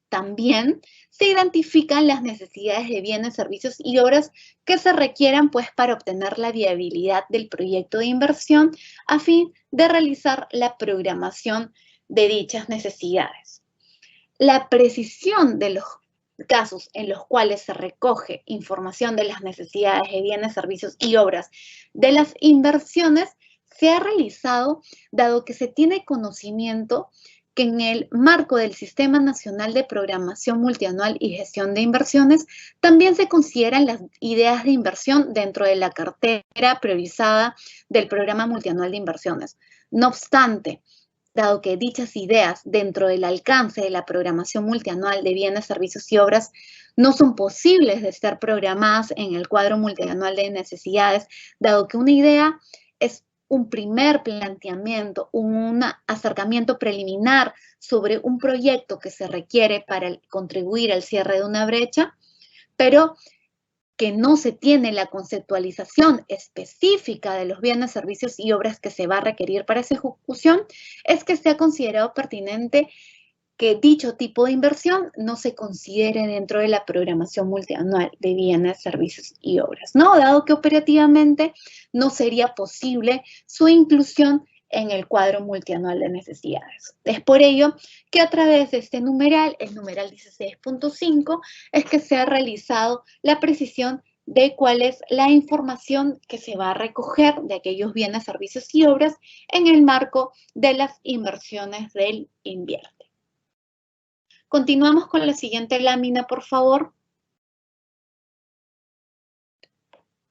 también se identifican las necesidades de bienes, servicios y obras que se requieran para obtener la viabilidad del proyecto de inversión a fin de realizar la programación de dichas necesidades. La precisión de los casos en los cuales se recoge información de las necesidades de bienes, servicios y obras de las inversiones se ha realizado dado que se tiene conocimiento que en el marco del Sistema Nacional de Programación Multianual y Gestión de Inversiones también se consideran las ideas de inversión dentro de la cartera priorizada del Programa Multianual de Inversiones. No obstante, dado que dichas ideas dentro del alcance de la programación multianual de bienes, servicios y obras no son posibles de ser programadas en el cuadro multianual de necesidades, dado que una idea es un primer planteamiento, un acercamiento preliminar sobre un proyecto que se requiere para contribuir al cierre de una brecha, pero que no se tiene la conceptualización específica de los bienes, servicios y obras que se va a requerir para esa ejecución, es que se ha considerado pertinente que dicho tipo de inversión no se considere dentro de la programación multianual de bienes, servicios y obras, ¿no? Dado que operativamente no sería posible su inclusión en el cuadro multianual de necesidades. Es por ello que a través de este numeral, el numeral 16.5, es que se ha realizado la precisión de cuál es la información que se va a recoger de aquellos bienes, servicios y obras en el marco de las inversiones del Invierte. Continuamos con la siguiente lámina, por favor.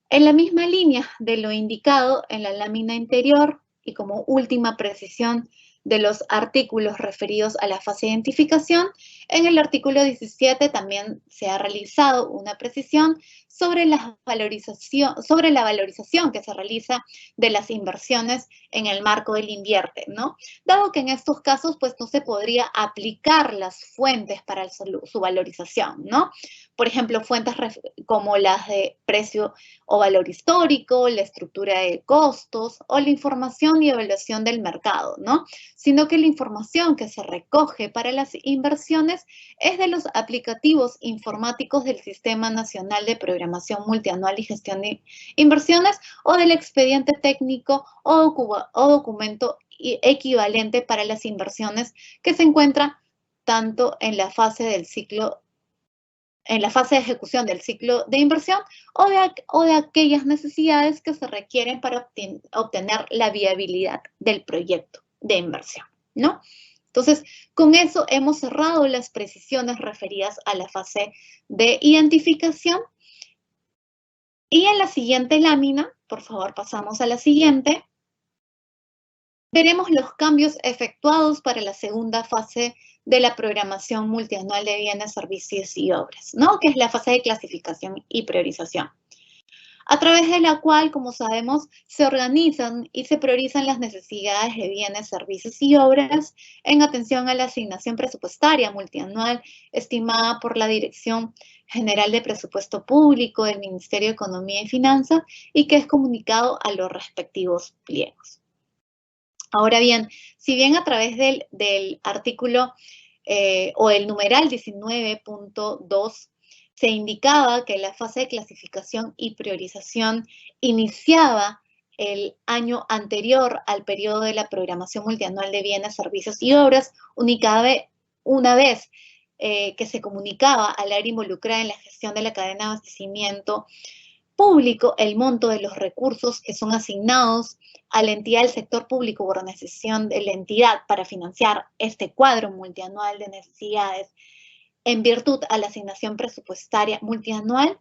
En la misma línea de lo indicado en la lámina anterior y como última precisión de los artículos referidos a la fase de identificación, en el artículo 17 también se ha realizado una precisión sobre la valorización que se realiza de las inversiones en el marco del Invierte, ¿no? Dado que en estos casos, pues, no se podría aplicar las fuentes para su valorización, ¿no? Por ejemplo, fuentes como las de precio o valor histórico, la estructura de costos o la información y evaluación del mercado, ¿no? Sino que la información que se recoge para las inversiones es de los aplicativos informáticos del Sistema Nacional de Programación Multianual y Gestión de Inversiones o del expediente técnico o documento equivalente para las inversiones que se encuentra tanto en la fase del ciclo, en la fase de ejecución del ciclo de inversión o de aquellas necesidades que se requieren para obtener la viabilidad del proyecto de inversión, ¿no? Entonces, con eso hemos cerrado las precisiones referidas a la fase de identificación. Y en la siguiente lámina, por favor, pasamos a la siguiente, veremos los cambios efectuados para la segunda fase de la programación multianual de bienes, servicios y obras, ¿no? Que es la fase de clasificación y priorización, a través de la cual, como sabemos, se organizan y se priorizan las necesidades de bienes, servicios y obras en atención a la asignación presupuestaria multianual estimada por la Dirección General de Presupuesto Público del Ministerio de Economía y Finanzas y que es comunicado a los respectivos pliegos. Ahora bien, si bien a través del artículo o el numeral 19.2 se indicaba que la fase de clasificación y priorización iniciaba el año anterior al periodo de la programación multianual de bienes, servicios y obras, una vez que se comunicaba al área involucrada en la gestión de la cadena de abastecimiento público el monto de los recursos que son asignados a la entidad del sector público por organización de la entidad para financiar este cuadro multianual de necesidades en virtud a la asignación presupuestaria multianual,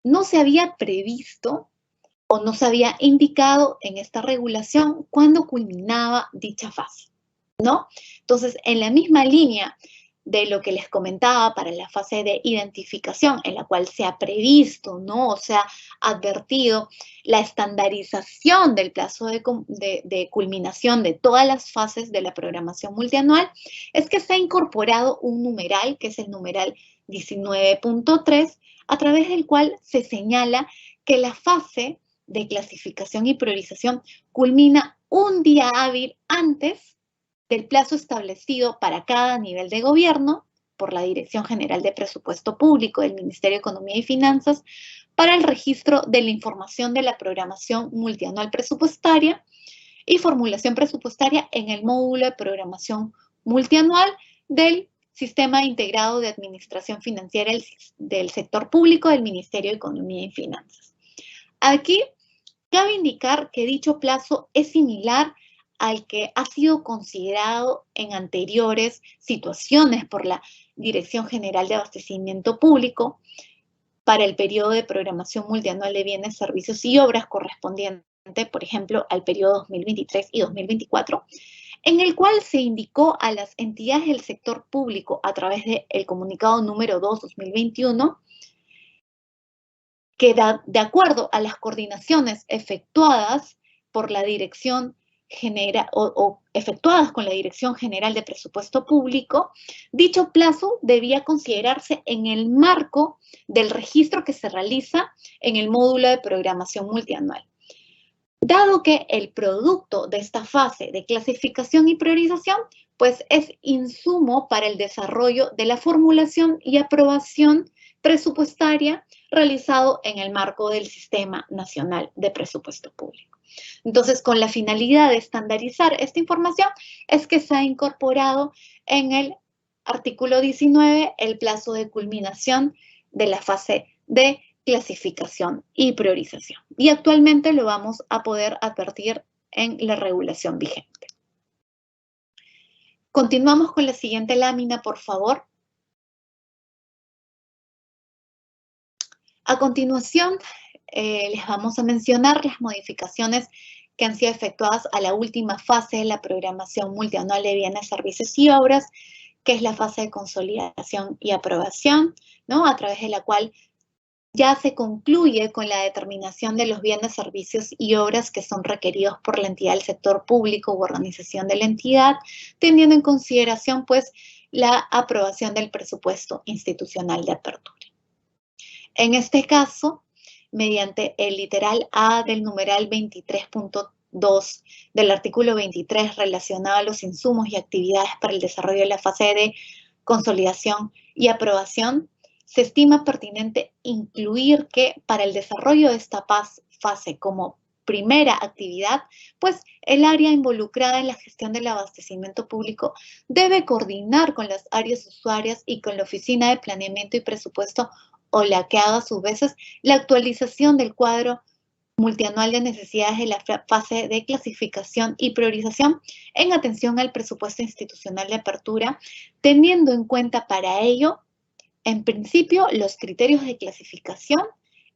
no se había previsto o no se había indicado en esta regulación cuándo culminaba dicha fase, ¿no? Entonces, en la misma línea de lo que les comentaba para la fase de identificación, en la cual se ha previsto, ¿no? O se ha advertido la estandarización del plazo de culminación de todas las fases de la programación multianual, es que se ha incorporado un numeral, que es el numeral 19.3, a través del cual se señala que la fase de clasificación y priorización culmina un día hábil antes del plazo establecido para cada nivel de gobierno por la Dirección General de Presupuesto Público del Ministerio de Economía y Finanzas para el registro de la información de la programación multianual presupuestaria y formulación presupuestaria en el módulo de programación multianual del Sistema Integrado de Administración Financiera del Sector Público del Ministerio de Economía y Finanzas. Aquí cabe indicar que dicho plazo es similar al que ha sido considerado en anteriores situaciones por la Dirección General de Abastecimiento Público para el periodo de programación multianual de bienes, servicios y obras correspondiente, por ejemplo, al periodo 2023 y 2024, en el cual se indicó a las entidades del sector público a través del comunicado número 2/2021 que de acuerdo a las coordinaciones efectuadas por la Dirección General o efectuadas con la Dirección General de Presupuesto Público, dicho plazo debía considerarse en el marco del registro que se realiza en el módulo de programación multianual. Dado que el producto de esta fase de clasificación y priorización, pues es insumo para el desarrollo de la formulación y aprobación presupuestaria realizado en el marco del Sistema Nacional de Presupuesto Público. Entonces, con la finalidad de estandarizar esta información, es que se ha incorporado en el artículo 19 el plazo de culminación de la fase de clasificación y priorización. Y actualmente lo vamos a poder advertir en la regulación vigente. Continuamos con la siguiente lámina, por favor. A continuación, les vamos a mencionar las modificaciones que han sido efectuadas a la última fase de la programación multianual de bienes, servicios y obras, que es la fase de consolidación y aprobación, ¿no? A través de la cual ya se concluye con la determinación de los bienes, servicios y obras que son requeridos por la entidad del sector público u organización de la entidad, teniendo en consideración, pues, la aprobación del presupuesto institucional de apertura. En este caso, mediante el literal A del numeral 23.2 del artículo 23 relacionado a los insumos y actividades para el desarrollo de la fase de consolidación y aprobación, se estima pertinente incluir que para el desarrollo de esta fase como primera actividad, pues el área involucrada en la gestión del abastecimiento público debe coordinar con las áreas usuarias y con la Oficina de Planeamiento y Presupuesto, o la que haga a sus veces la actualización del cuadro multianual de necesidades de la fase de clasificación y priorización en atención al presupuesto institucional de apertura, teniendo en cuenta para ello, en principio, los criterios de clasificación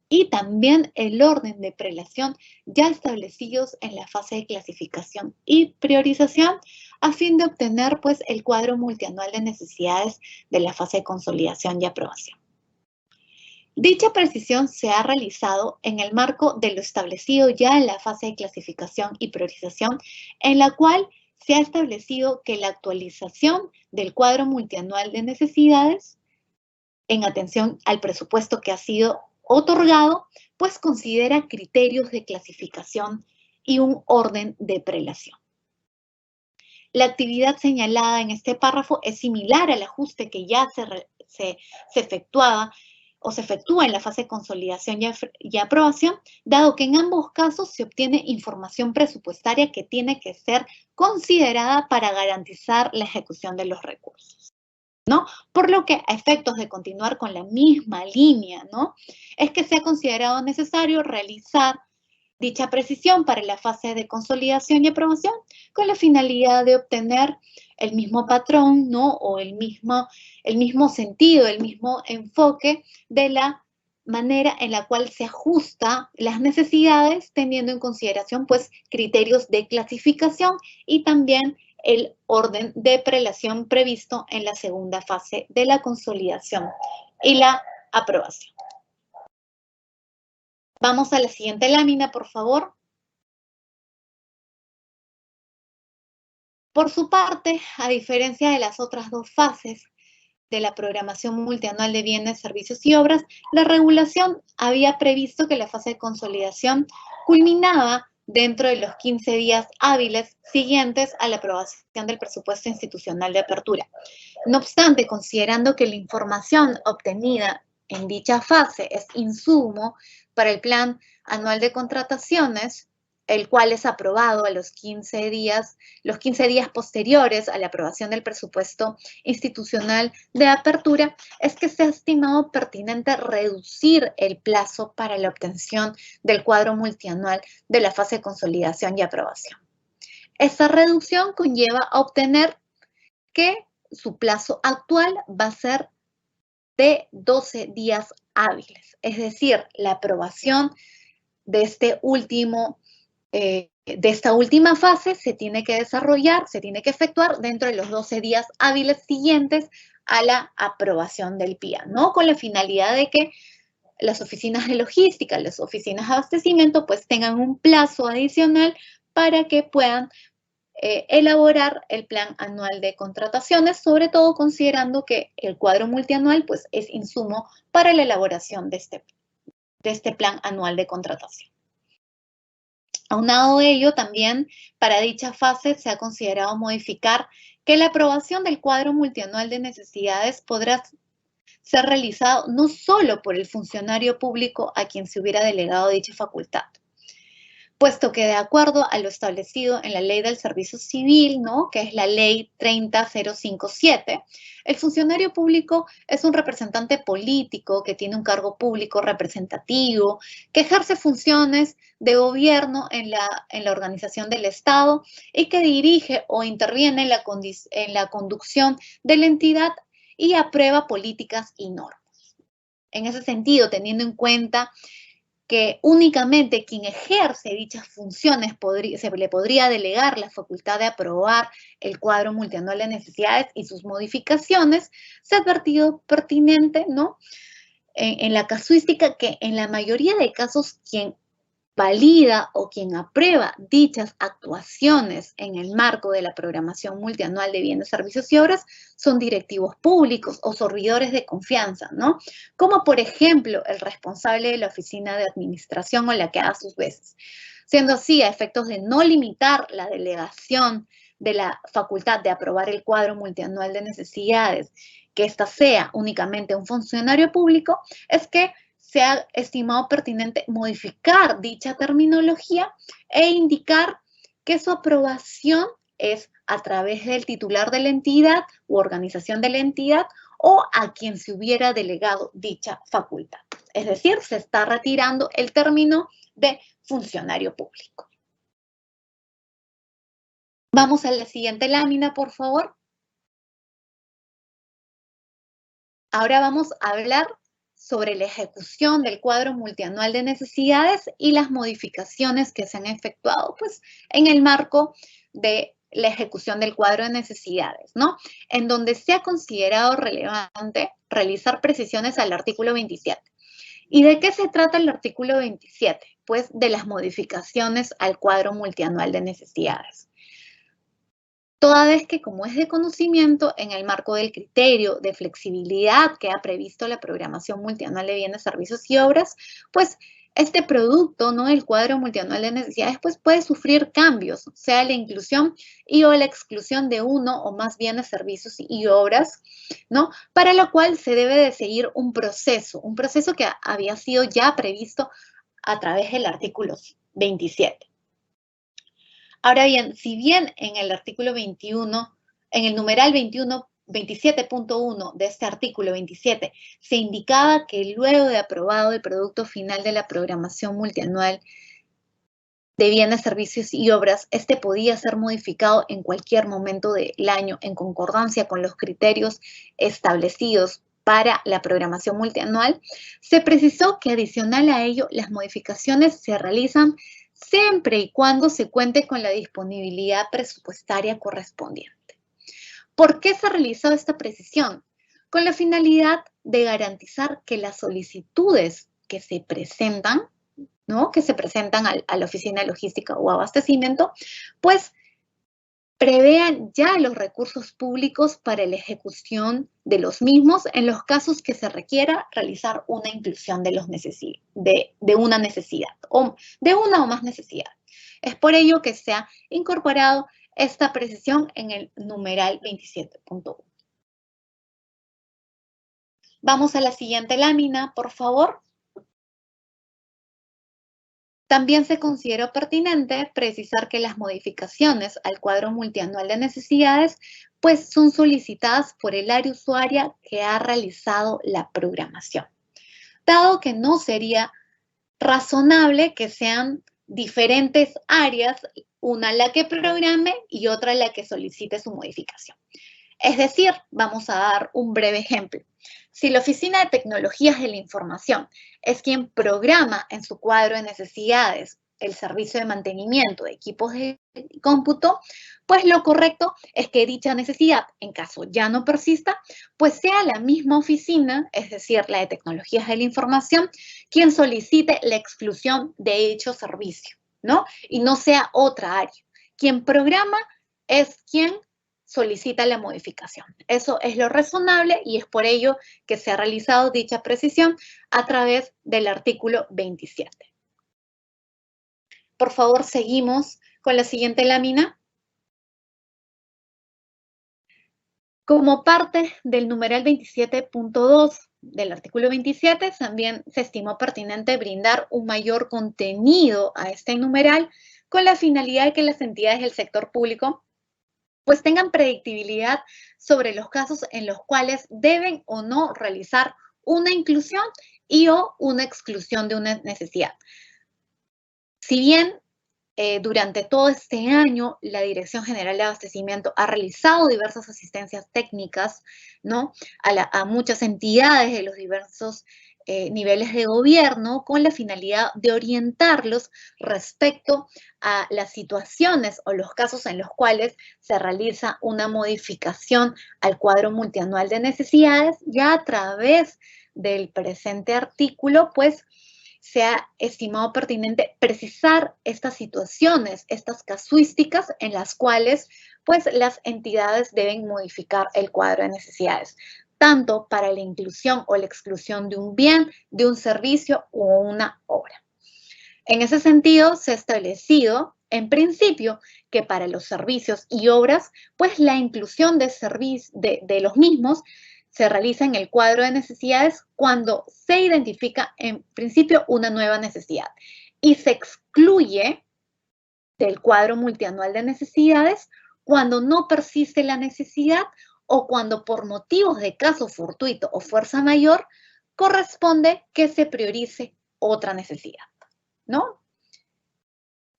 y también el orden de prelación ya establecidos en la fase de clasificación y priorización a fin de obtener, pues, el cuadro multianual de necesidades de la fase de consolidación y aprobación. Dicha precisión se ha realizado en el marco de lo establecido ya en la fase de clasificación y priorización, en la cual se ha establecido que la actualización del cuadro multianual de necesidades en atención al presupuesto que ha sido otorgado, pues considera criterios de clasificación y un orden de prelación. La actividad señalada en este párrafo es similar al ajuste que ya se efectuaba o se efectúa en la fase de consolidación y aprobación, dado que en ambos casos se obtiene información presupuestaria que tiene que ser considerada para garantizar la ejecución de los recursos, ¿no? Por lo que a efectos de continuar con la misma línea, ¿no?, es que se ha considerado necesario realizar dicha precisión para la fase de consolidación y aprobación con la finalidad de obtener el mismo patrón, ¿no?, o el mismo sentido, el mismo enfoque de la manera en la cual se ajusta las necesidades teniendo en consideración, pues, criterios de clasificación y también el orden de prelación previsto en la segunda fase de la consolidación y la aprobación. Vamos a la siguiente lámina, por favor. Por su parte, a diferencia de las otras dos fases de la programación multianual de bienes, servicios y obras, la regulación había previsto que la fase de consolidación culminaba dentro de los 15 días hábiles siguientes a la aprobación del presupuesto institucional de apertura. No obstante, considerando que la información obtenida en dicha fase es insumo para el plan anual de contrataciones, el cual es aprobado a los 15 días posteriores a la aprobación del presupuesto institucional de apertura, es que se ha estimado pertinente reducir el plazo para la obtención del cuadro multianual de la fase de consolidación y aprobación. Esta reducción conlleva a obtener que su plazo actual va a ser de 12 días hábiles, es decir, la aprobación de esta última fase se tiene que desarrollar, se tiene que efectuar dentro de los 12 días hábiles siguientes a la aprobación del PIA, ¿no? Con la finalidad de que las oficinas de logística, las oficinas de abastecimiento, pues tengan un plazo adicional para que puedan elaborar el plan anual de contrataciones, sobre todo considerando que el cuadro multianual pues, es insumo para la elaboración de este plan anual de contratación. Aunado a ello, también para dicha fase se ha considerado modificar que la aprobación del cuadro multianual de necesidades podrá ser realizado no solo por el funcionario público a quien se hubiera delegado dicha facultad, puesto que de acuerdo a lo establecido en la Ley del Servicio Civil, ¿no?, que es la Ley 30057, el funcionario público es un representante político que tiene un cargo público representativo, que ejerce funciones de gobierno en la organización del Estado y que dirige o interviene en la conducción de la entidad y aprueba políticas y normas. En ese sentido, teniendo en cuenta que únicamente quien ejerce dichas funciones se le podría delegar la facultad de aprobar el cuadro multianual de necesidades y sus modificaciones, se ha advertido pertinente, ¿no?, en la casuística que en la mayoría de casos quien valida o quien aprueba dichas actuaciones en el marco de la programación multianual de bienes, servicios y obras son directivos públicos o servidores de confianza, ¿no? Como por ejemplo el responsable de la oficina de administración o la que haga sus veces. Siendo así, a efectos de no limitar la delegación de la facultad de aprobar el cuadro multianual de necesidades, que ésta sea únicamente un funcionario público, es que se ha estimado pertinente modificar dicha terminología e indicar que su aprobación es a través del titular de la entidad u organización de la entidad o a quien se hubiera delegado dicha facultad. Es decir, se está retirando el término de funcionario público. Vamos a la siguiente lámina, por favor. Ahora vamos a hablar sobre la ejecución del cuadro multianual de necesidades y las modificaciones que se han efectuado, pues, en el marco de la ejecución del cuadro de necesidades, ¿no? En donde se ha considerado relevante realizar precisiones al artículo 27. ¿Y de qué se trata el artículo 27? Pues de las modificaciones al cuadro multianual de necesidades. Toda vez que, como es de conocimiento, en el marco del criterio de flexibilidad que ha previsto la programación multianual de bienes, servicios y obras, pues este producto, ¿no?, el cuadro multianual de necesidades, pues puede sufrir cambios, sea la inclusión y o la exclusión de uno o más bienes, servicios y obras, ¿no?, para lo cual se debe de seguir un proceso que había sido ya previsto a través del artículo 27. Ahora bien, si bien en el artículo 21, en el numeral 27.1 de este artículo 27, se indicaba que luego de aprobado el producto final de la programación multianual de bienes, servicios y obras, este podía ser modificado en cualquier momento del año en concordancia con los criterios establecidos para la programación multianual, se precisó que adicional a ello, las modificaciones se realizan siempre y cuando se cuente con la disponibilidad presupuestaria correspondiente. ¿Por qué se ha realizado esta precisión? Con la finalidad de garantizar que las solicitudes que se presentan, ¿no? Que se presentan a la oficina de logística o abastecimiento, pues prevean ya los recursos públicos para la ejecución de los mismos en los casos que se requiera realizar una inclusión de una necesidad o de una o más necesidades. Es por ello que se ha incorporado esta precisión en el numeral 27.1. Vamos a la siguiente lámina, por favor. También se consideró pertinente precisar que las modificaciones al cuadro multianual de necesidades pues son solicitadas por el área usuaria que ha realizado la programación, dado que no sería razonable que sean diferentes áreas, una la que programe y otra la que solicite su modificación. Es decir, vamos a dar un breve ejemplo. Si la Oficina de Tecnologías de la Información es quien programa en su cuadro de necesidades el servicio de mantenimiento de equipos de cómputo, pues lo correcto es que dicha necesidad, en caso ya no persista, pues sea la misma oficina, es decir, la de Tecnologías de la Información, quien solicite la exclusión de dicho servicio, ¿no? Y no sea otra área. Quien programa es quien solicita la modificación. Eso es lo razonable y es por ello que se ha realizado dicha precisión a través del artículo 27. Por favor, seguimos con la siguiente lámina. Como parte del numeral 27.2 del artículo 27, también se estimó pertinente brindar un mayor contenido a este numeral con la finalidad de que las entidades del sector público pues tengan predictibilidad sobre los casos en los cuales deben o no realizar una inclusión y o una exclusión de una necesidad. Si bien durante todo este año la Dirección General de Abastecimiento ha realizado diversas asistencias técnicas, ¿no? a muchas entidades de los diversos niveles de gobierno con la finalidad de orientarlos respecto a las situaciones o los casos en los cuales se realiza una modificación al cuadro multianual de necesidades. Ya a través del presente artículo, pues, se ha estimado pertinente precisar estas situaciones, estas casuísticas en las cuales, pues, las entidades deben modificar el cuadro de necesidades, tanto para la inclusión o la exclusión de un bien, de un servicio o una obra. En ese sentido, se ha establecido, en principio, que para los servicios y obras, pues la inclusión de los mismos se realiza en el cuadro de necesidades cuando se identifica, en principio, una nueva necesidad y se excluye del cuadro multianual de necesidades cuando no persiste la necesidad o cuando por motivos de caso fortuito o fuerza mayor corresponde que se priorice otra necesidad, ¿no?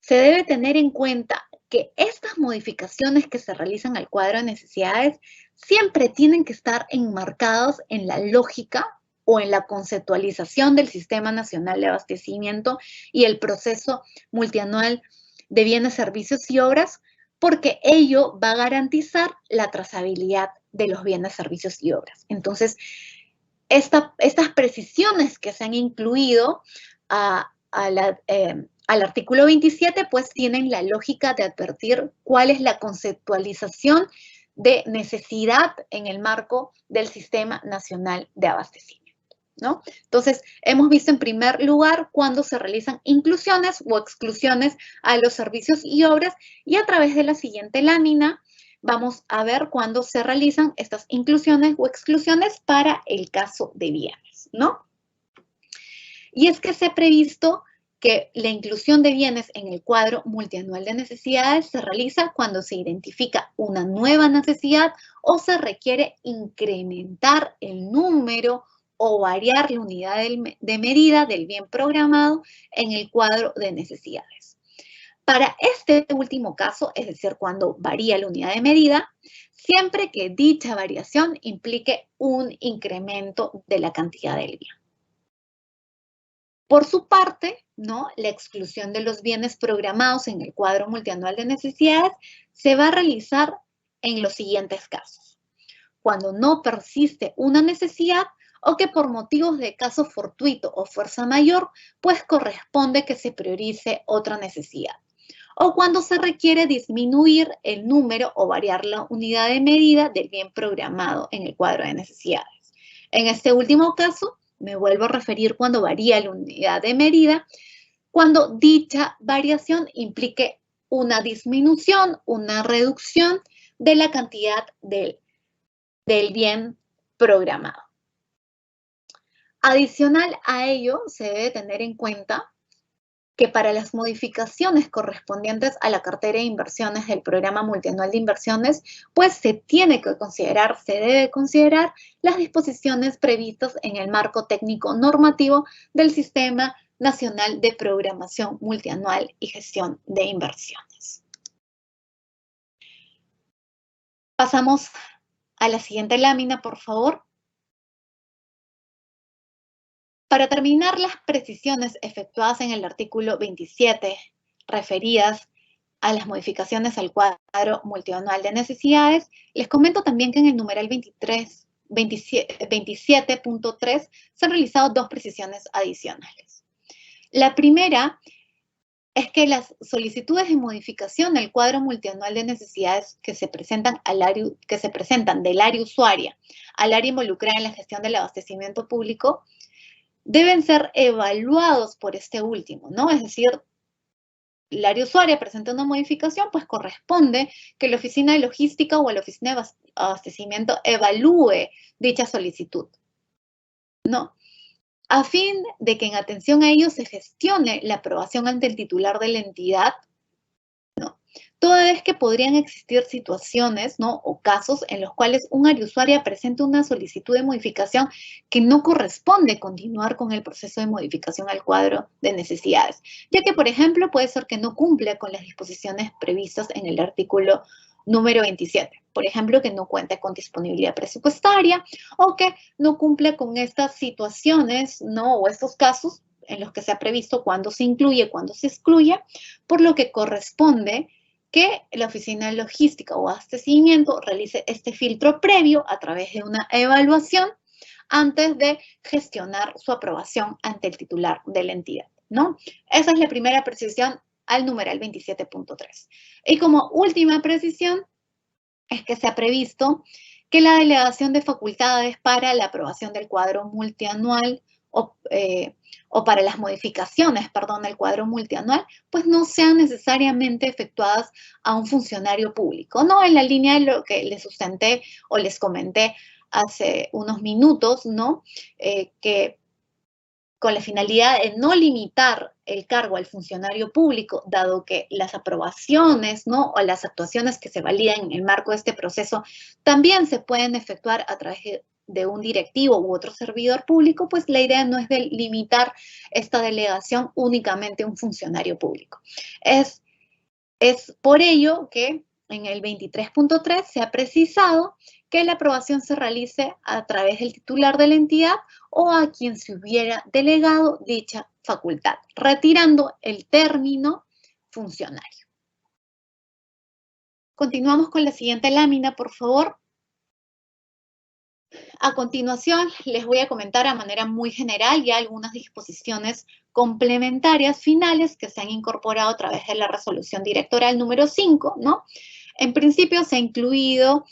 Se debe tener en cuenta que estas modificaciones que se realizan al cuadro de necesidades siempre tienen que estar enmarcados en la lógica o en la conceptualización del Sistema Nacional de Abastecimiento y el proceso multianual de bienes, servicios y obras, porque ello va a garantizar la trazabilidad de los bienes, servicios y obras. Entonces, estas precisiones que se han incluido al artículo 27, pues tienen la lógica de advertir cuál es la conceptualización de necesidad en el marco del Sistema Nacional de Abastecimiento, ¿no? Entonces, hemos visto en primer lugar cuando se realizan inclusiones o exclusiones a los servicios y obras, y a través de la siguiente lámina vamos a ver cuándo se realizan estas inclusiones o exclusiones para el caso de bienes, ¿no? Y es que se ha previsto que la inclusión de bienes en el cuadro multianual de necesidades se realiza cuando se identifica una nueva necesidad o se requiere incrementar el número o variar la unidad de medida del bien programado en el cuadro de necesidades. Para este último caso, es decir, cuando varía la unidad de medida, siempre que dicha variación implique un incremento de la cantidad del bien. Por su parte, ¿no? La exclusión de los bienes programados en el cuadro multianual de necesidades se va a realizar en los siguientes casos. Cuando no persiste una necesidad o que por motivos de caso fortuito o fuerza mayor, pues corresponde que se priorice otra necesidad. O cuando se requiere disminuir el número o variar la unidad de medida del bien programado en el cuadro de necesidades. En este último caso, me vuelvo a referir cuando varía la unidad de medida, cuando dicha variación implique una disminución, una reducción de la cantidad del bien programado. Adicional a ello, se debe tener en cuenta que para las modificaciones correspondientes a la cartera de inversiones del programa multianual de inversiones, pues se debe considerar las disposiciones previstas en el marco técnico normativo del Sistema Nacional de Programación Multianual y Gestión de Inversiones. Pasamos a la siguiente lámina, por favor. Para terminar las precisiones efectuadas en el artículo 27, referidas a las modificaciones al cuadro multianual de necesidades, les comento también que en el numeral 27.3 se han realizado dos precisiones adicionales. La primera es que las solicitudes de modificación del cuadro multianual de necesidades que se presentan del área usuaria al área involucrada en la gestión del abastecimiento público deben ser evaluados por este último, ¿no? Es decir, el área usuaria presenta una modificación, pues corresponde que la oficina de logística o la oficina de abastecimiento evalúe dicha solicitud, ¿no? A fin de que en atención a ello se gestione la aprobación ante el titular de la entidad, ¿no? Toda vez que podrían existir situaciones, ¿no? O casos en los cuales un área usuaria presenta una solicitud de modificación que no corresponde continuar con el proceso de modificación al cuadro de necesidades, ya que, por ejemplo, puede ser que no cumpla con las disposiciones previstas en el artículo número 27. Por ejemplo, que no cuente con disponibilidad presupuestaria o que no cumple con estas situaciones, ¿no? O estos casos en los que se ha previsto cuándo se incluye, cuándo se excluye, por lo que corresponde que la oficina de logística o abastecimiento realice este filtro previo a través de una evaluación antes de gestionar su aprobación ante el titular de la entidad, ¿no? Esa es la primera precisión al numeral 27.3. Y como última precisión es que se ha previsto que la delegación de facultades para la aprobación del cuadro multianual o para las modificaciones, perdón, del cuadro multianual, pues no sean necesariamente efectuadas a un funcionario público, ¿no? En la línea de lo que les sustenté o les comenté hace unos minutos, ¿no? Que con la finalidad de no limitar el cargo al funcionario público, dado que las aprobaciones, ¿no? O las actuaciones que se validan en el marco de este proceso también se pueden efectuar a través de un directivo u otro servidor público, pues la idea no es de limitar esta delegación únicamente a un funcionario público. Es por ello que en el 23.3 se ha precisado que la aprobación se realice a través del titular de la entidad o a quien se hubiera delegado dicha facultad, retirando el término funcionario. Continuamos con la siguiente lámina, por favor. A continuación, les voy a comentar a manera muy general ya algunas disposiciones complementarias finales que se han incorporado a través de la resolución directoral número 5, ¿no? En principio se ha incluido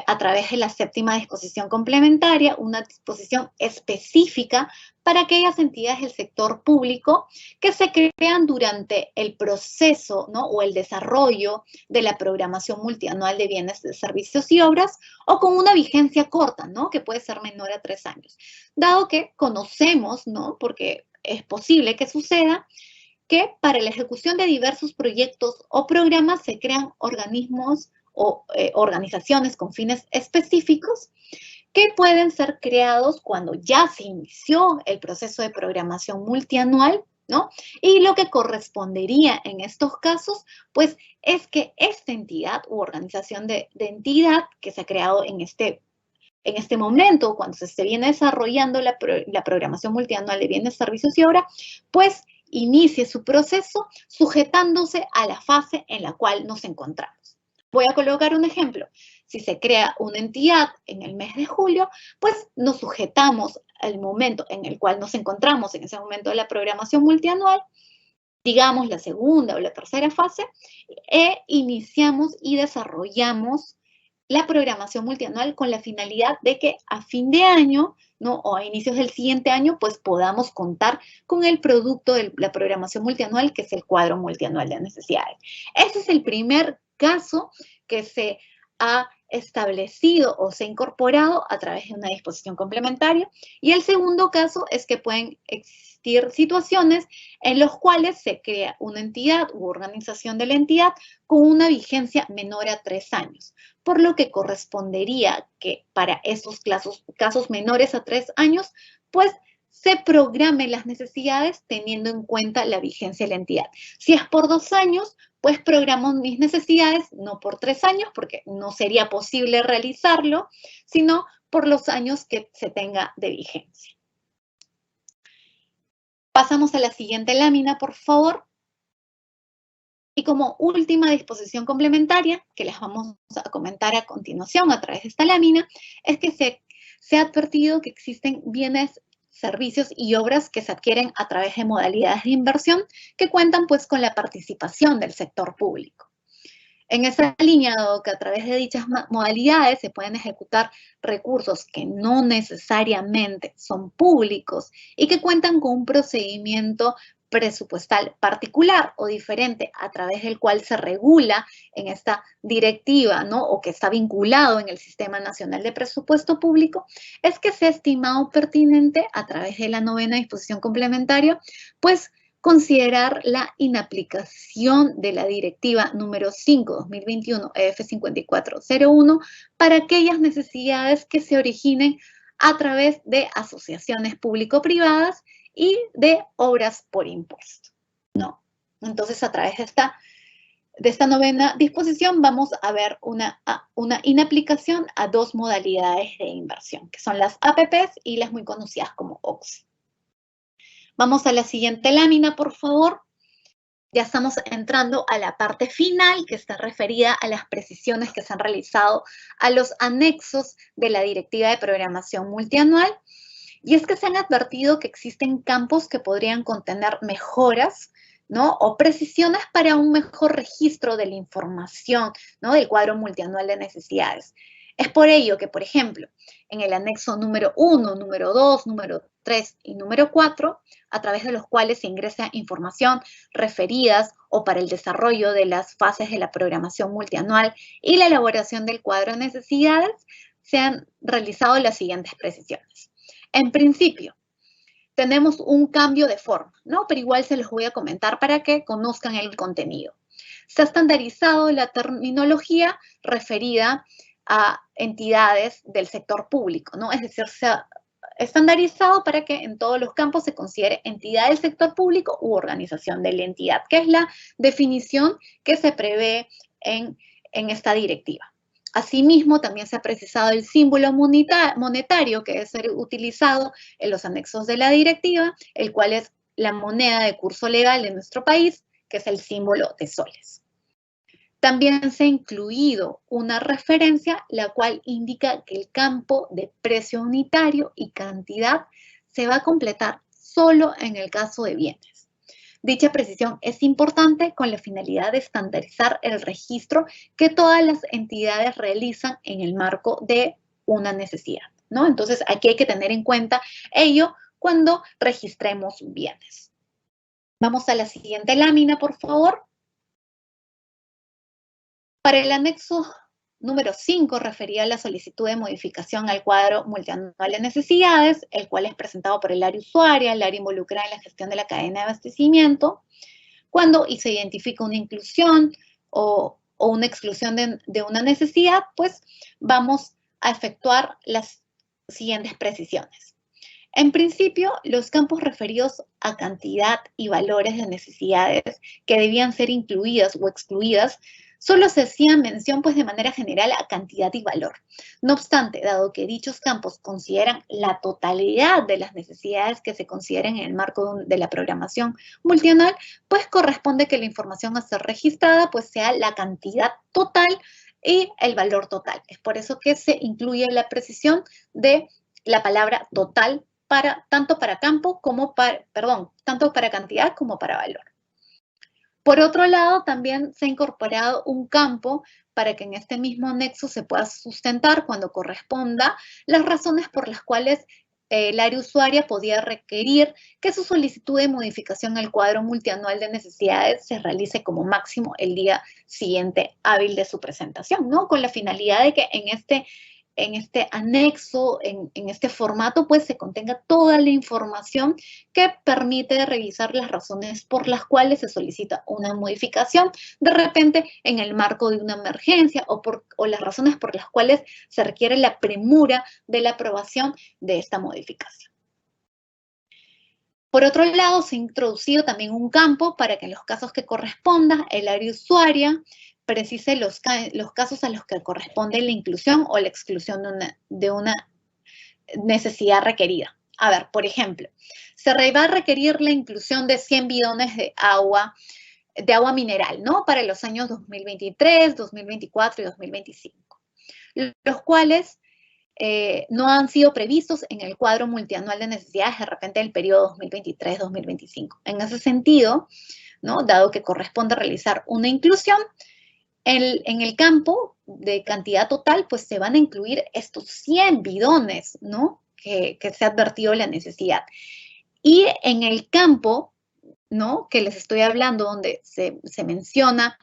a través de la séptima disposición complementaria, una disposición específica para aquellas entidades del sector público que se crean durante el proceso, ¿no? O el desarrollo de la programación multianual de bienes, de servicios y obras, o con una vigencia corta, ¿no? Que puede ser menor a 3 años. Dado que conocemos, ¿no? Porque es posible que suceda, que para la ejecución de diversos proyectos o programas se crean organismos o organizaciones con fines específicos que pueden ser creados cuando ya se inició el proceso de programación multianual, ¿no? Y lo que correspondería en estos casos, pues, es que esta entidad u organización de entidad que se ha creado en este en este momento, cuando se viene desarrollando la programación multianual de bienes, servicios y obras, pues inicie su proceso sujetándose a la fase en la cual nos encontramos. Voy a colocar un ejemplo. Si se crea una entidad en el mes de julio, pues nos sujetamos al momento en el cual nos encontramos en ese momento de la programación multianual, digamos la segunda o la tercera fase, e iniciamos y desarrollamos la programación multianual con la finalidad de que a fin de año, ¿no? O a inicios del siguiente año, pues podamos contar con el producto de la programación multianual, que es el cuadro multianual de necesidades. Ese es el primer caso que se ha establecido o se ha incorporado a través de una disposición complementaria. Y el segundo caso es que pueden existir situaciones en las cuales se crea una entidad u organización de la entidad con una vigencia menor a 3 años, por lo que correspondería que para esos casos menores a 3 años, pues se programen las necesidades teniendo en cuenta la vigencia de la entidad. Si es por 2 años, pues programo mis necesidades no por 3 años, porque no sería posible realizarlo, sino por los años que se tenga de vigencia. Pasamos a la siguiente lámina, por favor. Y como última disposición complementaria, que les vamos a comentar a continuación a través de esta lámina, es que se ha advertido que existen bienes, servicios y obras que se adquieren a través de modalidades de inversión que cuentan pues con la participación del sector público. En esa línea, dado que a través de dichas modalidades se pueden ejecutar recursos que no necesariamente son públicos y que cuentan con un procedimiento presupuestal particular o diferente a través del cual se regula en esta directiva, ¿no? O que está vinculado en el Sistema Nacional de Presupuesto Público, es que se ha estimado pertinente a través de la 9ª disposición complementaria, pues considerar la inaplicación de la directiva número 5/2021 EF5401 para aquellas necesidades que se originen a través de asociaciones público-privadas y de obras por impuesto, ¿no? Entonces, a través de esta 9ª disposición vamos a ver una inaplicación a 2 modalidades de inversión, que son las APPs y las muy conocidas como OXI. Vamos a la siguiente lámina, por favor. Ya estamos entrando a la parte final, que está referida a las precisiones que se han realizado a los anexos de la Directiva de Programación Multianual. Y es que se han advertido que existen campos que podrían contener mejoras, ¿no? O precisiones para un mejor registro de la información, ¿no? Del cuadro multianual de necesidades. Es por ello que, por ejemplo, en el anexo número 1, número 2, número 3 y número 4, a través de los cuales se ingresa información referidas o para el desarrollo de las fases de la programación multianual y la elaboración del cuadro de necesidades, se han realizado las siguientes precisiones. En principio, tenemos un cambio de forma, ¿no? Pero igual se los voy a comentar para que conozcan el contenido. Se ha estandarizado la terminología referida a entidades del sector público, ¿no? Es decir, se ha estandarizado para que en todos los campos se considere entidad del sector público u organización de la entidad, que es la definición que se prevé en esta directiva. Asimismo, también se ha precisado el símbolo monetario que debe ser utilizado en los anexos de la directiva, el cual es la moneda de curso legal de nuestro país, que es el símbolo de soles. También se ha incluido una referencia, la cual indica que el campo de precio unitario y cantidad se va a completar solo en el caso de bienes. Dicha precisión es importante con la finalidad de estandarizar el registro que todas las entidades realizan en el marco de una necesidad, ¿no? Entonces, aquí hay que tener en cuenta ello cuando registremos bienes. Vamos a la siguiente lámina, por favor. Para el anexo número 5, refería a la solicitud de modificación al cuadro multianual de necesidades, el cual es presentado por el área usuaria, el área involucrada en la gestión de la cadena de abastecimiento, cuando se identifica una inclusión o una exclusión de una necesidad, pues vamos a efectuar las siguientes precisiones. En principio, los campos referidos a cantidad y valores de necesidades que debían ser incluidas o excluidas solo se hacía mención pues de manera general a cantidad y valor. No obstante, dado que dichos campos consideran la totalidad de las necesidades que se consideran en el marco de la programación multianual, pues corresponde que la información a ser registrada pues sea la cantidad total y el valor total. Es por eso que se incluye la precisión de la palabra total tanto para campo como tanto para cantidad como para valor. Por otro lado, también se ha incorporado un campo para que en este mismo anexo se pueda sustentar cuando corresponda las razones por las cuales el área usuaria podía requerir que su solicitud de modificación al cuadro multianual de necesidades se realice como máximo el día siguiente hábil de su presentación, ¿no? Con la finalidad de que en este anexo, en este formato, pues se contenga toda la información que permite revisar las razones por las cuales se solicita una modificación, de repente en el marco de una emergencia o las razones por las cuales se requiere la premura de la aprobación de esta modificación. Por otro lado, se ha introducido también un campo para que en los casos que corresponda el área usuaria precise los casos a los que corresponde la inclusión o la exclusión de una necesidad requerida. A ver, por ejemplo, se va a requerir la inclusión de 100 bidones de agua mineral, ¿no? Para los años 2023, 2024 y 2025, los cuales no han sido previstos en el cuadro multianual de necesidades de repente del periodo 2023-2025. En ese sentido, ¿no? Dado que corresponde realizar una inclusión, en el campo de cantidad total, pues se van a incluir estos 100 bidones, ¿no? Que se ha advertido la necesidad. Y en el campo, ¿no? Que les estoy hablando, donde se menciona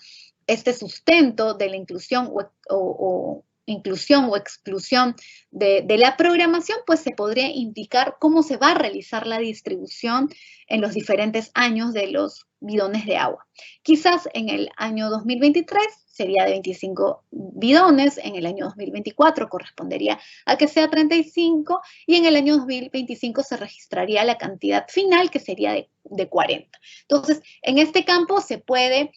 este sustento de la inclusión o exclusión de la programación, pues se podría indicar cómo se va a realizar la distribución en los diferentes años de los bidones de agua. Quizás en el año 2023 sería de 25 bidones, en el año 2024 correspondería a que sea 35 y en el año 2025 se registraría la cantidad final que sería de 40. Entonces, en este campo se puede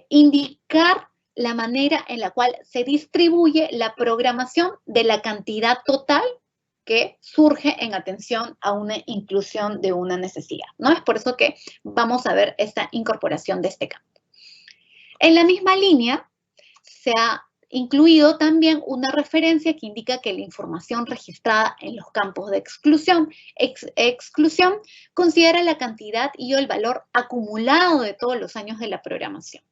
indicar la manera en la cual se distribuye la programación de la cantidad total que surge en atención a una inclusión de una necesidad, ¿no? Es por eso que vamos a ver esta incorporación de este campo. En la misma línea, se ha incluido también una referencia que indica que la información registrada en los campos de exclusión considera la cantidad y o el valor acumulado de todos los años de la programación.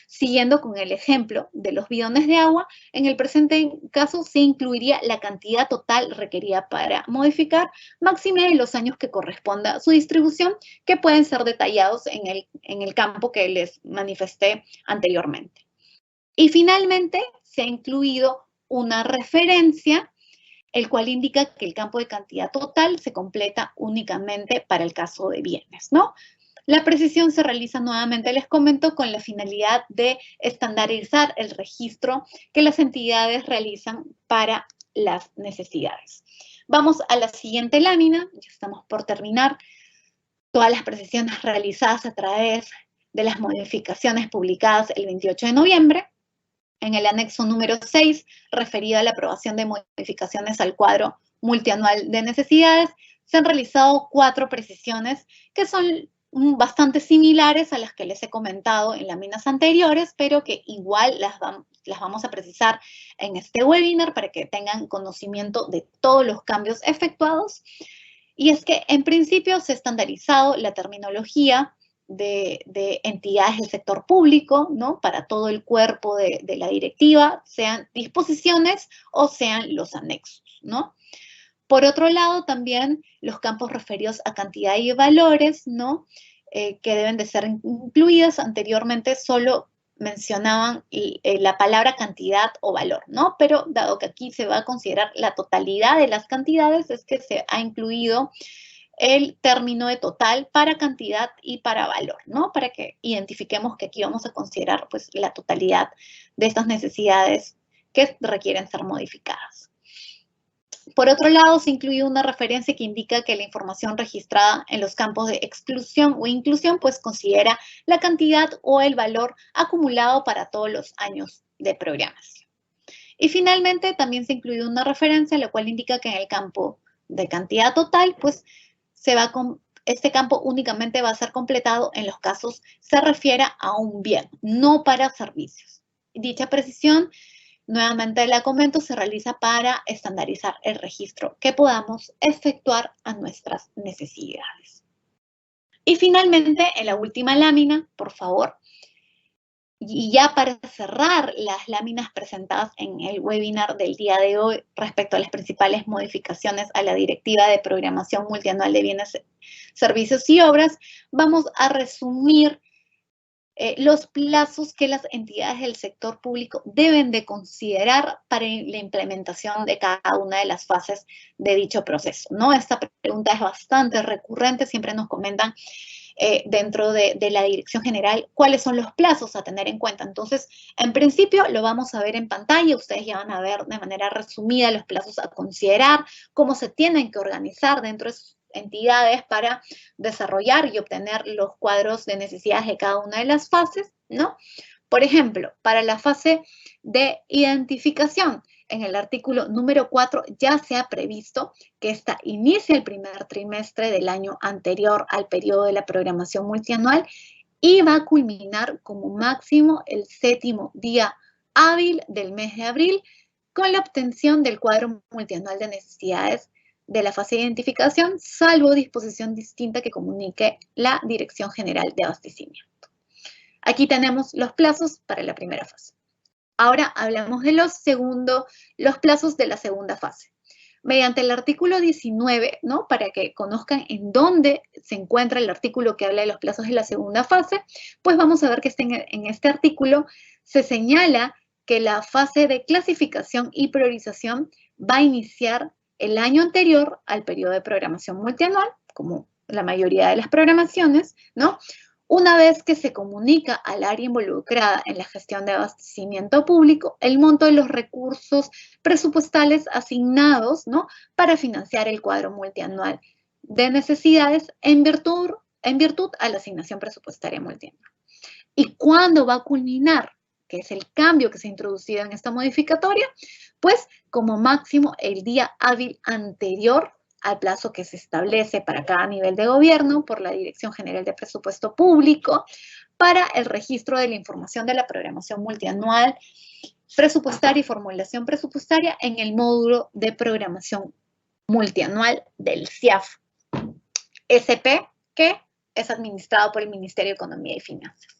Siguiendo con el ejemplo de los bidones de agua, en el presente caso se incluiría la cantidad total requerida para modificar, máxime de los años que corresponda a su distribución, que pueden ser detallados en el campo que les manifesté anteriormente. Y finalmente se ha incluido una referencia, el cual indica que el campo de cantidad total se completa únicamente para el caso de bienes, ¿no? La precisión se realiza nuevamente, les comento, con la finalidad de estandarizar el registro que las entidades realizan para las necesidades. Vamos a la siguiente lámina, ya estamos por terminar. Todas las precisiones realizadas a través de las modificaciones publicadas el 28 de noviembre. En el anexo número 6, referido a la aprobación de modificaciones al cuadro multianual de necesidades, se han realizado 4 precisiones que son bastante similares a las que les he comentado en láminas anteriores, pero que igual las vamos a precisar en este webinar para que tengan conocimiento de todos los cambios efectuados. Y es que en principio se ha estandarizado la terminología de entidades del sector público, ¿no? Para todo el cuerpo de la directiva, sean disposiciones o sean los anexos, ¿no? Por otro lado, también los campos referidos a cantidad y valores, ¿no? Que deben de ser incluidas. Anteriormente solo mencionaban la palabra cantidad o valor, ¿no? Pero dado que aquí se va a considerar la totalidad de las cantidades, es que se ha incluido el término de total para cantidad y para valor, ¿no? Para que identifiquemos que aquí vamos a considerar, pues, la totalidad de estas necesidades que requieren ser modificadas. Por otro lado, se incluye una referencia que indica que la información registrada en los campos de exclusión o inclusión pues considera la cantidad o el valor acumulado para todos los años de programación. Y finalmente también se incluye una referencia la cual indica que en el campo de cantidad total pues este campo únicamente va a ser completado en los casos se refiera a un bien, no para servicios. Dicha precisión, nuevamente la comento, se realiza para estandarizar el registro que podamos efectuar a nuestras necesidades. Y finalmente, en la última lámina, por favor, y ya para cerrar las láminas presentadas en el webinar del día de hoy respecto a las principales modificaciones a la Directiva de Programación Multianual de Bienes, Servicios y Obras, vamos a resumir los plazos que las entidades del sector público deben de considerar para la implementación de cada una de las fases de dicho proceso, ¿no? Esta pregunta es bastante recurrente, siempre nos comentan dentro de la Dirección General cuáles son los plazos a tener en cuenta. Entonces, en principio lo vamos a ver en pantalla, ustedes ya van a ver de manera resumida los plazos a considerar, cómo se tienen que organizar dentro de sus entidades para desarrollar y obtener los cuadros de necesidades de cada una de las fases, ¿no? Por ejemplo, para la fase de identificación, en el artículo número 4 ya se ha previsto que esta inicia el primer trimestre del año anterior al periodo de la programación multianual y va a culminar como máximo el 7º día hábil del mes de abril con la obtención del cuadro multianual de necesidades de la fase de identificación, salvo disposición distinta que comunique la Dirección General de Abastecimiento. Aquí tenemos los plazos para la primera fase. Ahora hablamos de los plazos de la segunda fase. Mediante el artículo 19, ¿no? Para que conozcan en dónde se encuentra el artículo que habla de los plazos de la segunda fase, pues vamos a ver que en este artículo se señala que la fase de clasificación y priorización va a iniciar el año anterior al periodo de programación multianual, como la mayoría de las programaciones, ¿no? Una vez que se comunica al área involucrada en la gestión de abastecimiento público el monto de los recursos presupuestales asignados, ¿no? Para financiar el cuadro multianual de necesidades en virtud a la asignación presupuestaria multianual. ¿Y cuándo va a culminar? Que es el cambio que se ha introducido en esta modificatoria, pues como máximo el día hábil anterior al plazo que se establece para cada nivel de gobierno por la Dirección General de Presupuesto Público para el registro de la información de la programación multianual presupuestaria y formulación presupuestaria en el módulo de programación multianual del CIAF SP, que es administrado por el Ministerio de Economía y Finanzas.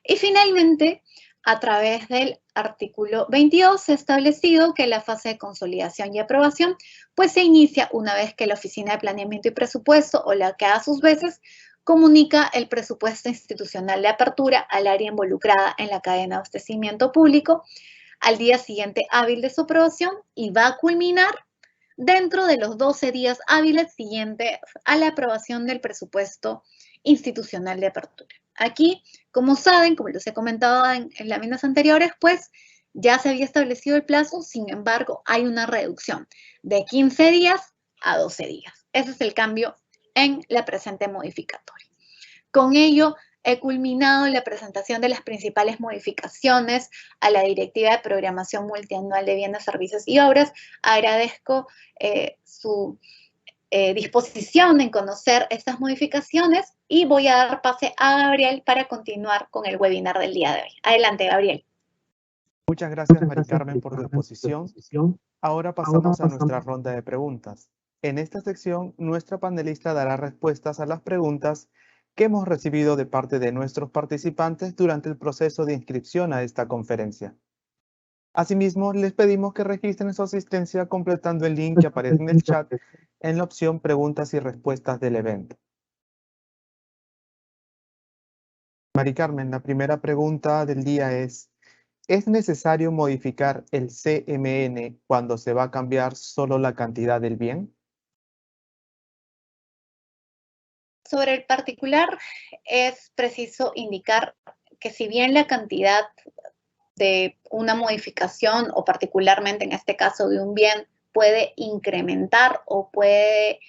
Y finalmente, a través del artículo 22 se ha establecido que la fase de consolidación y aprobación pues se inicia una vez que la Oficina de Planeamiento y Presupuesto o la que a sus veces comunica el presupuesto institucional de apertura al área involucrada en la cadena de abastecimiento público al día siguiente hábil de su aprobación y va a culminar dentro de los 12 días hábiles siguientes a la aprobación del presupuesto institucional de apertura. Aquí, como saben, como les he comentado en láminas anteriores, pues ya se había establecido el plazo, sin embargo, hay una reducción de 15 días a 12 días. Ese es el cambio en la presente modificatoria. Con ello, he culminado la presentación de las principales modificaciones a la Directiva de Programación Multianual de Bienes, Servicios y Obras. Agradezco su disposición en conocer estas modificaciones y voy a dar pase a Gabriel para continuar con el webinar del día de hoy. Adelante, Gabriel. Muchas gracias, Mari Carmen, por tu exposición. Ahora pasamos a nuestra ronda de preguntas. En esta sección, nuestra panelista dará respuestas a las preguntas que hemos recibido de parte de nuestros participantes durante el proceso de inscripción a esta conferencia. Asimismo, les pedimos que registren su asistencia completando el link que aparece en el chat en la opción Preguntas y Respuestas del evento. Mari Carmen, la primera pregunta del día ¿es necesario modificar el CMN cuando se va a cambiar solo la cantidad del bien? Sobre el particular, es preciso indicar que si bien la cantidad de una modificación o particularmente en este caso de un bien puede incrementar o puede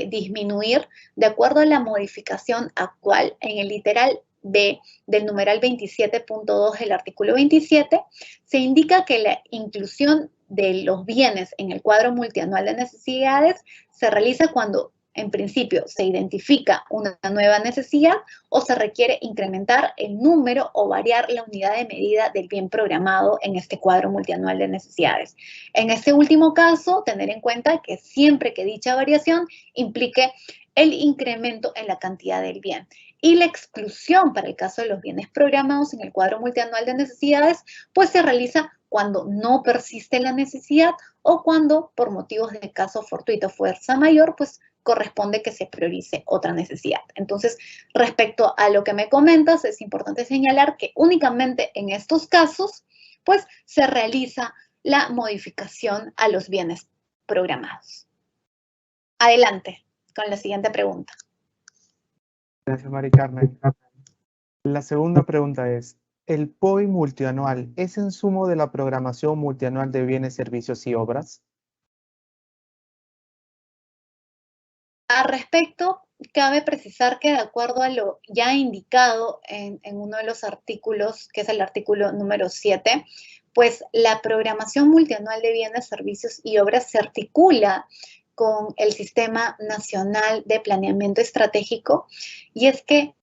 disminuir de acuerdo a la modificación actual en el literal B del numeral 27.2 del artículo 27, se indica que la inclusión de los bienes en el cuadro multianual de necesidades se realiza cuando, en principio, se identifica una nueva necesidad o se requiere incrementar el número o variar la unidad de medida del bien programado en este cuadro multianual de necesidades. En este último caso, tener en cuenta que siempre que dicha variación implique el incremento en la cantidad del bien. Y la exclusión para el caso de los bienes programados en el cuadro multianual de necesidades, pues se realiza cuando no persiste la necesidad o cuando, por motivos de caso fortuito fuerza mayor, pues corresponde que se priorice otra necesidad. Entonces, respecto a lo que me comentas, es importante señalar que únicamente en estos casos, pues se realiza la modificación a los bienes programados. Adelante con la siguiente pregunta. Gracias, Mari Carmen. La segunda pregunta es, ¿el POI multianual es insumo de la programación multianual de bienes, servicios y obras? Al respecto, cabe precisar que de acuerdo a lo ya indicado en uno de los artículos, que es el artículo número 7, pues la programación multianual de bienes, servicios y obras se articula con el Sistema Nacional de Planeamiento Estratégico, y es que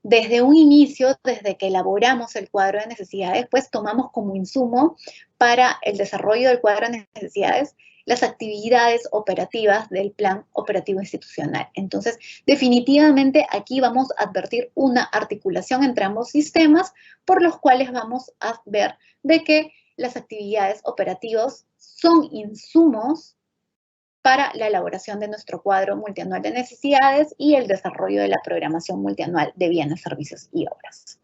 desde un inicio, desde que elaboramos el cuadro de necesidades, pues tomamos como insumo para el desarrollo del cuadro de necesidades las actividades operativas del Plan Operativo Institucional. Entonces, definitivamente aquí vamos a advertir una articulación entre ambos sistemas, por los cuales vamos a ver de que las actividades operativas son insumos para la elaboración de nuestro cuadro multianual de necesidades y el desarrollo de la programación multianual de bienes, servicios y obras.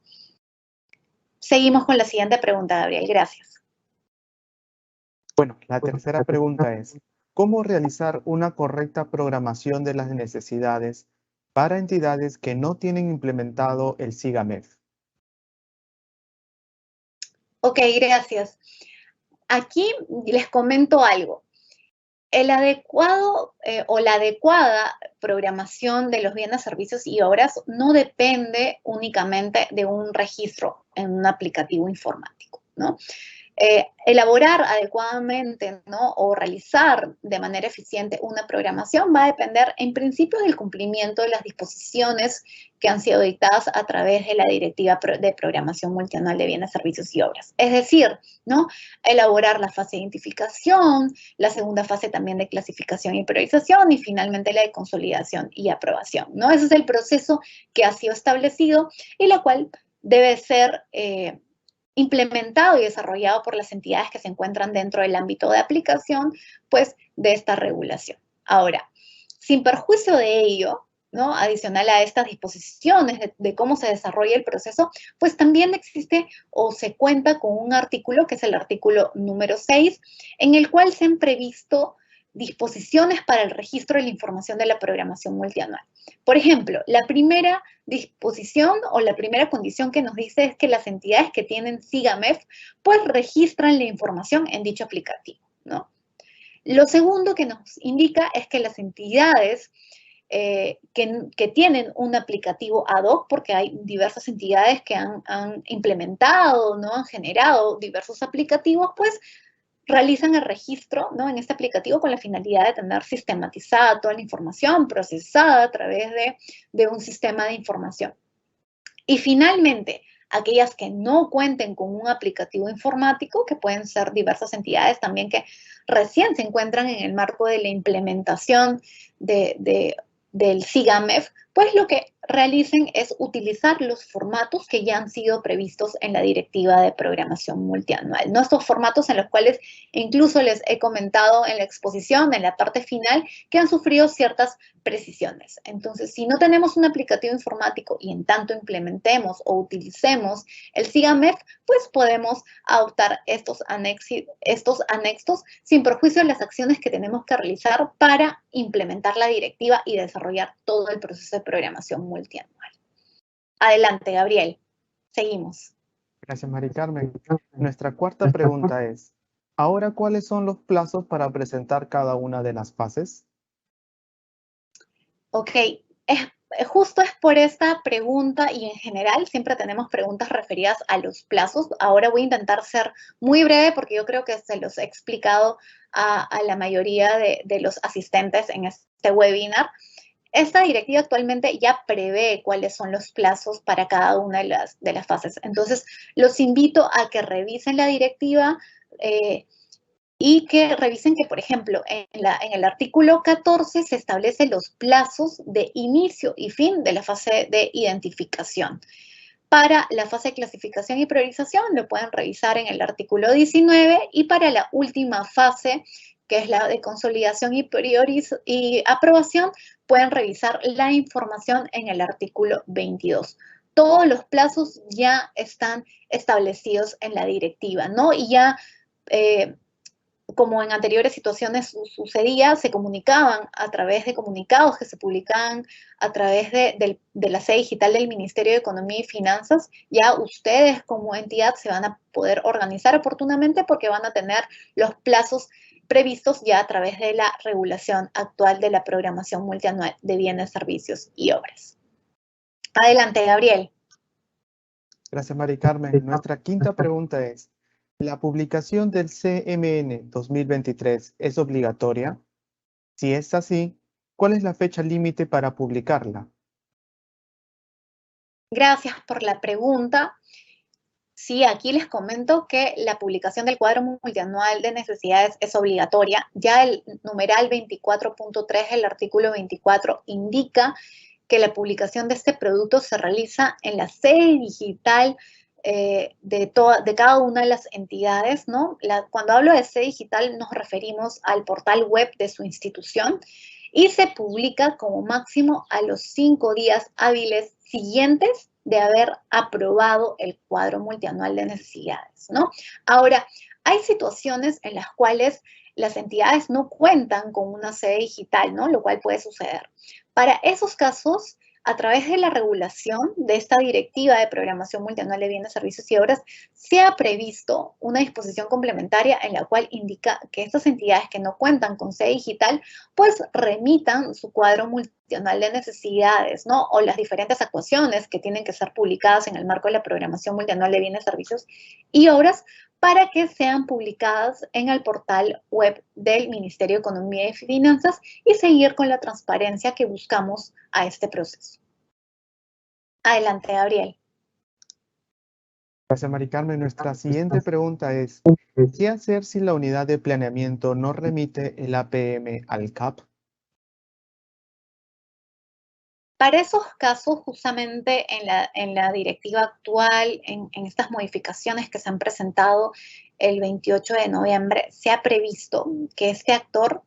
Seguimos con la siguiente pregunta, Gabriel. Gracias. Bueno, la tercera pregunta es, ¿cómo realizar una correcta programación de las necesidades para entidades que no tienen implementado el SIGAMEF? Ok, gracias. Aquí les comento algo. El adecuado o la adecuada programación de los bienes, servicios y obras no depende únicamente de un registro en un aplicativo informático, ¿no? Elaborar adecuadamente, ¿no?, o realizar de manera eficiente una programación va a depender en principio del cumplimiento de las disposiciones que han sido dictadas a través de la Directiva de Programación Multianual de Bienes, Servicios y Obras. Es decir, ¿no?, elaborar la fase de identificación, la segunda fase también de clasificación y priorización y finalmente la de consolidación y aprobación, ¿no? Ese es el proceso que ha sido establecido y la cual debe ser implementado y desarrollado por las entidades que se encuentran dentro del ámbito de aplicación, pues, de esta regulación. Ahora, sin perjuicio de ello, ¿no?, adicional a estas disposiciones de cómo se desarrolla el proceso, pues también existe o se cuenta con un artículo, que es el artículo número 6, en el cual se han previsto disposiciones para el registro de la información de la programación multianual. Por ejemplo, la primera disposición o la primera condición que nos dice es que las entidades que tienen SIGAMEF pues registran la información en dicho aplicativo, ¿no? Lo segundo que nos indica es que las entidades que tienen un aplicativo ad hoc, porque hay diversas entidades que han implementado, ¿no?, han generado diversos aplicativos, pues realizan el registro, ¿no?, en este aplicativo con la finalidad de tener sistematizada toda la información procesada a través de un sistema de información. Y finalmente, aquellas que no cuenten con un aplicativo informático, que pueden ser diversas entidades también que recién se encuentran en el marco de la implementación del SIGAMEF, pues lo que realicen es utilizar los formatos que ya han sido previstos en la Directiva de Programación Multianual, ¿no? Estos formatos en los cuales incluso les he comentado en la exposición, en la parte final, que han sufrido ciertas precisiones. Entonces, si no tenemos un aplicativo informático y en tanto implementemos o utilicemos el SIGAMEF, pues podemos adoptar estos anexos sin perjuicio de las acciones que tenemos que realizar para implementar la directiva y desarrollar todo el proceso de programación multianual. Adelante, Gabriel. Seguimos. Gracias, Mari Carmen. Nuestra cuarta pregunta es, Ahora, ¿cuáles son los plazos para presentar cada una de las fases? Ok, justo es por esta pregunta y en general siempre tenemos preguntas referidas a los plazos. Ahora voy a intentar ser muy breve porque yo creo que se los he explicado a la mayoría de los asistentes en este webinar. Esta directiva actualmente ya prevé cuáles son los plazos para cada una de las fases. Entonces, los invito a que revisen la directiva y que revisen que, por ejemplo, en el artículo 14 se establecen los plazos de inicio y fin de la fase de identificación. Para la fase de clasificación y priorización lo pueden revisar en el artículo 19 y para la última fase, que es la de consolidación y aprobación, pueden revisar la información en el artículo 22. Todos los plazos ya están establecidos en la directiva, ¿no? Y ya como en anteriores situaciones sucedía, se comunicaban a través de comunicados que se publicaban a través de la sede digital del Ministerio de Economía y Finanzas. Ya ustedes como entidad se van a poder organizar oportunamente porque van a tener los plazos previstos ya a través de la regulación actual de la programación multianual de bienes, servicios y obras. Adelante, Gabriel. Gracias, Mari Carmen. Nuestra quinta pregunta es, ¿la publicación del CMN 2023 es obligatoria? Si es así, ¿cuál es la fecha límite para publicarla? Gracias por la pregunta. Sí, aquí les comento que la publicación del cuadro multianual de necesidades es obligatoria. Ya el numeral 24.3 del artículo 24 indica que la publicación de este producto se realiza en la sede digital de cada una de las entidades, ¿no? Cuando hablo de sede digital nos referimos al portal web de su institución y se publica como máximo a los 5 días hábiles siguientes de haber aprobado el cuadro multianual de necesidades, ¿no? Ahora, hay situaciones en las cuales las entidades no cuentan con una sede digital, ¿no? Lo cual puede suceder. Para esos casos, a través de la regulación de esta directiva de programación multianual de bienes, servicios y obras, se ha previsto una disposición complementaria en la cual indica que estas entidades que no cuentan con sede digital, pues remitan su cuadro multianual de necesidades, ¿no? O las diferentes actuaciones que tienen que ser publicadas en el marco de la programación multianual de bienes, servicios y obras para que sean publicadas en el portal web del Ministerio de Economía y Finanzas y seguir con la transparencia que buscamos a este proceso. Adelante, Gabriel. Gracias, Mari Carmen. Nuestra siguiente pregunta es, ¿qué hacer si la unidad de planeamiento no remite el APM al CAP? Para esos casos, justamente en la directiva actual, en estas modificaciones que se han presentado el 28 de noviembre, se ha previsto que este actor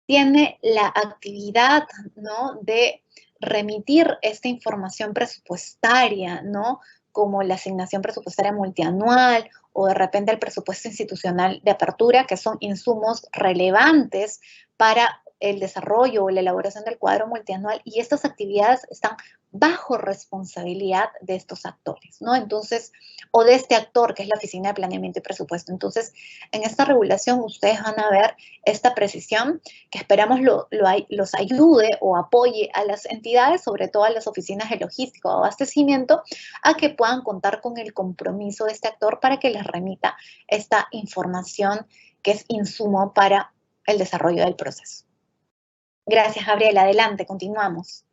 tiene la actividad, ¿no?, de remitir esta información presupuestaria, ¿no?, como la asignación presupuestaria multianual o de repente el presupuesto institucional de apertura, que son insumos relevantes para el desarrollo o la elaboración del cuadro multianual, y estas actividades están bajo responsabilidad de estos actores, ¿no? Entonces, o de este actor, que es la Oficina de Planeamiento y Presupuesto. Entonces, en esta regulación ustedes van a ver esta precisión que esperamos los ayude o apoye a las entidades, sobre todo a las oficinas de logística o abastecimiento, a que puedan contar con el compromiso de este actor para que les remita esta información que es insumo para el desarrollo del proceso. Gracias, Gabriel. Adelante, continuamos.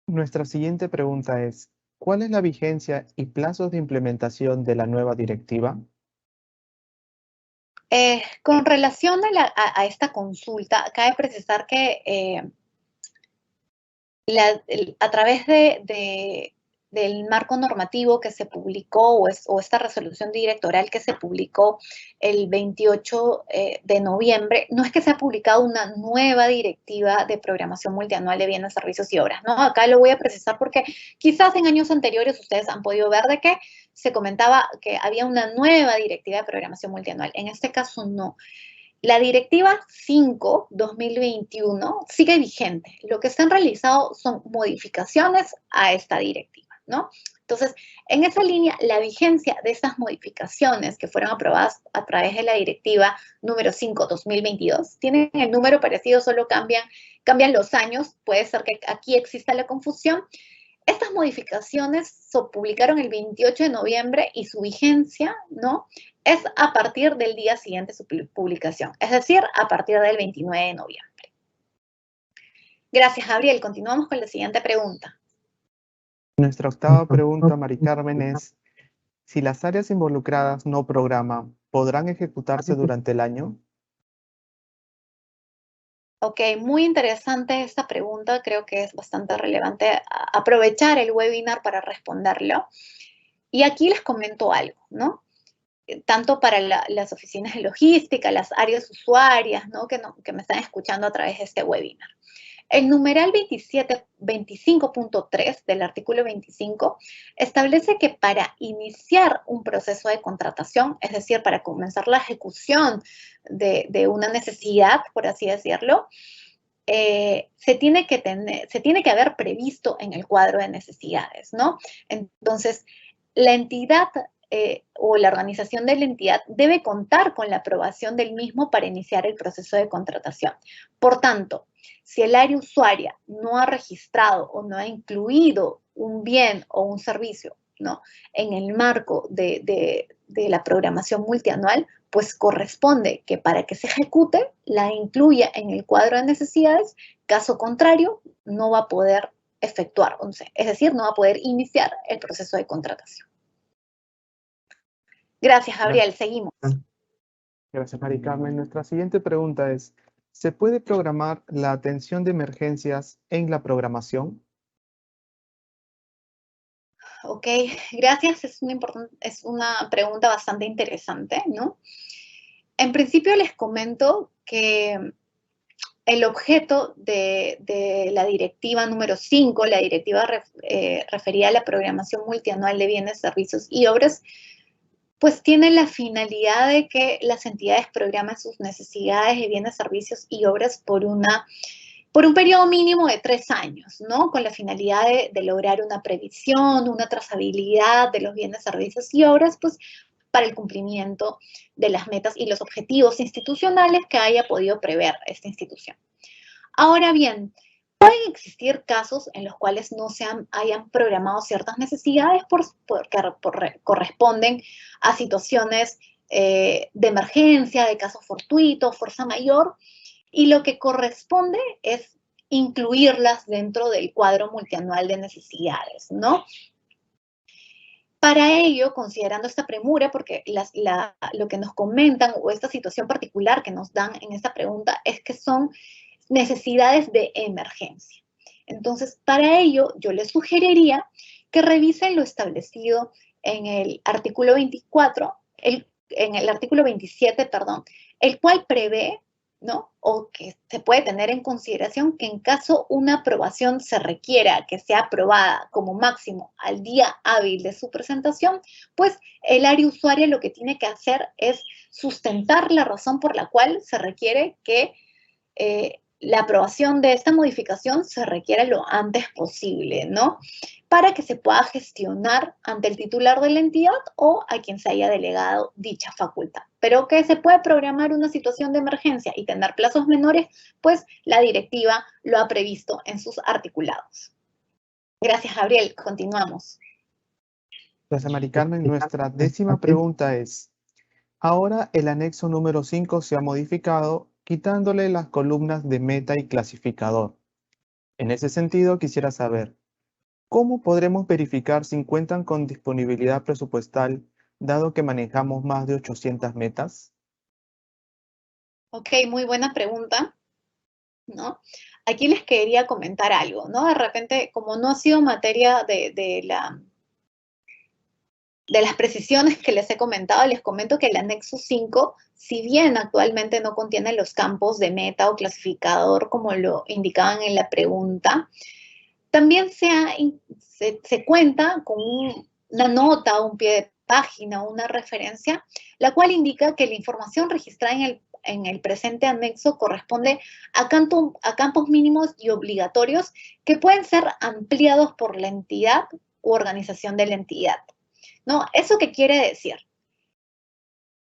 Nuestra siguiente pregunta es, ¿cuál es la vigencia y plazos de implementación de la nueva directiva? Con relación a esta consulta, cabe precisar que a través del marco normativo que se publicó o esta resolución directoral que se publicó el 28 de noviembre, no es que se ha publicado una nueva directiva de programación multianual de bienes, servicios y obras, ¿no? Acá lo voy a precisar porque quizás en años anteriores ustedes han podido ver de que se comentaba que había una nueva directiva de programación multianual. En este caso, no. La Directiva 5/2021 sigue vigente. Lo que se han realizado son modificaciones a esta directiva. ¿no? Entonces, en esa línea, la vigencia de estas modificaciones que fueron aprobadas a través de la directiva número 5/2022, tienen el número parecido, solo cambian los años, puede ser que aquí exista la confusión. Estas modificaciones se publicaron el 28 de noviembre y su vigencia, ¿no?, es a partir del día siguiente de su publicación, es decir, a partir del 29 de noviembre. Gracias, Gabriel. Continuamos con la siguiente pregunta. Nuestra octava pregunta, Mari Carmen, es: si las áreas involucradas no programan, ¿podrán ejecutarse durante el año? Ok, muy interesante esta pregunta. Creo que es bastante relevante aprovechar el webinar para responderlo. Y aquí les comento algo, ¿no? Tanto para las oficinas de logística, las áreas usuarias, ¿no?, que me están escuchando a través de este webinar. El numeral 25.3 del artículo 25 establece que para iniciar un proceso de contratación, es decir, para comenzar la ejecución de una necesidad, por así decirlo, se tiene que haber previsto en el cuadro de necesidades, ¿no? Entonces, la entidad o la organización de la entidad debe contar con la aprobación del mismo para iniciar el proceso de contratación. Por tanto, si el área usuaria no ha registrado o no ha incluido un bien o un servicio, ¿no?, en el marco de la programación multianual, pues corresponde que para que se ejecute la incluya en el cuadro de necesidades. Caso contrario, no va a poder efectuar, es decir, no va a poder iniciar el proceso de contratación. Gracias, Gabriel. Seguimos. Gracias, Mari Carmen. Nuestra siguiente pregunta es: ¿se puede programar la atención de emergencias en la programación? Ok, gracias. Es una pregunta bastante interesante, ¿no? En principio les comento que el objeto de la directiva número 5, la directiva referida a la programación multianual de bienes, servicios y obras, pues tiene la finalidad de que las entidades programen sus necesidades de bienes, servicios y obras por un periodo mínimo de 3 años, ¿no? Con la finalidad de lograr una previsión, una trazabilidad de los bienes, servicios y obras, pues para el cumplimiento de las metas y los objetivos institucionales que haya podido prever esta institución. Ahora bien, pueden existir casos en los cuales no se hayan programado ciertas necesidades porque corresponden a situaciones de emergencia, de caso fortuito, fuerza mayor, y lo que corresponde es incluirlas dentro del cuadro multianual de necesidades, ¿no? Para ello, considerando esta premura, porque lo que nos comentan o esta situación particular que nos dan en esta pregunta es que son necesidades de emergencia. Entonces, para ello, yo les sugeriría que revisen lo establecido en el artículo 24, en el artículo 27, perdón, el cual prevé, ¿no?, o que se puede tener en consideración que en caso una aprobación se requiera que sea aprobada como máximo al día hábil de su presentación, pues el área usuaria lo que tiene que hacer es sustentar la razón por la cual se requiere que la aprobación de esta modificación se requiere lo antes posible, ¿no?, para que se pueda gestionar ante el titular de la entidad o a quien se haya delegado dicha facultad. Pero que se puede programar una situación de emergencia y tener plazos menores, pues la directiva lo ha previsto en sus articulados. Gracias, Gabriel. Continuamos. Gracias, Mari Carmen. Nuestra 10ª pregunta es: ahora el anexo número 5 se ha modificado, quitándole las columnas de meta y clasificador. En ese sentido, quisiera saber: ¿cómo podremos verificar si cuentan con disponibilidad presupuestal, dado que manejamos más de 800 metas? Ok, muy buena pregunta, ¿no? Aquí les quería comentar algo, ¿no? De repente, como no ha sido materia de las precisiones que les he comentado, les comento que el anexo 5, si bien actualmente no contiene los campos de meta o clasificador como lo indicaban en la pregunta, también se cuenta con una nota, un pie de página, una referencia, la cual indica que la información registrada en el presente anexo corresponde a campos mínimos y obligatorios que pueden ser ampliados por la entidad u organización de la entidad, ¿no? ¿Eso qué quiere decir?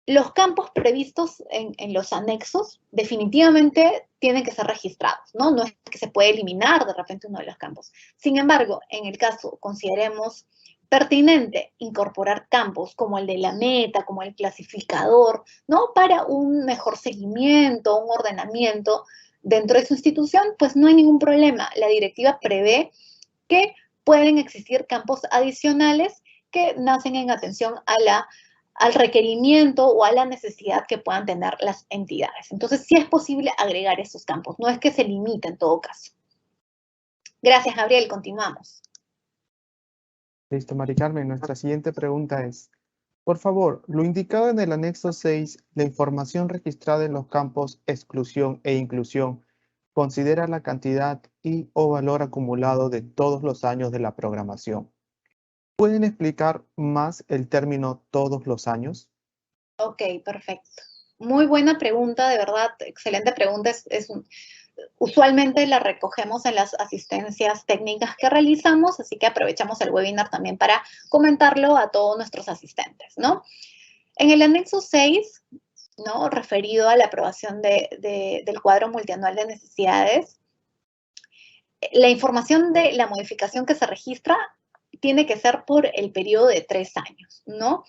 Los campos previstos en los anexos definitivamente tienen que ser registrados, ¿no? No es que se puede eliminar de repente uno de los campos. Sin embargo, en el caso consideremos pertinente incorporar campos como el de la meta, como el clasificador, ¿no? Para un mejor seguimiento, un ordenamiento dentro de su institución, pues no hay ningún problema. La directiva prevé que pueden existir campos adicionales que nacen en atención al requerimiento o a la necesidad que puedan tener las entidades. Entonces, sí es posible agregar esos campos, no es que se limite en todo caso. Gracias, Gabriel. Continuamos. Listo, Mari Carmen. Nuestra siguiente pregunta es, por favor, lo indicado en el anexo 6, la información registrada en los campos exclusión e inclusión considera la cantidad y o valor acumulado de todos los años de la programación. ¿Pueden explicar más el término todos los años? Ok, perfecto. Muy buena pregunta, de verdad, excelente pregunta. Usualmente la recogemos en las asistencias técnicas que realizamos, así que aprovechamos el webinar también para comentarlo a todos nuestros asistentes, ¿no? En el anexo 6, ¿no? Referido a la aprobación del cuadro multianual de necesidades, la información de la modificación que se registra tiene que ser por el periodo de 3 años, ¿no?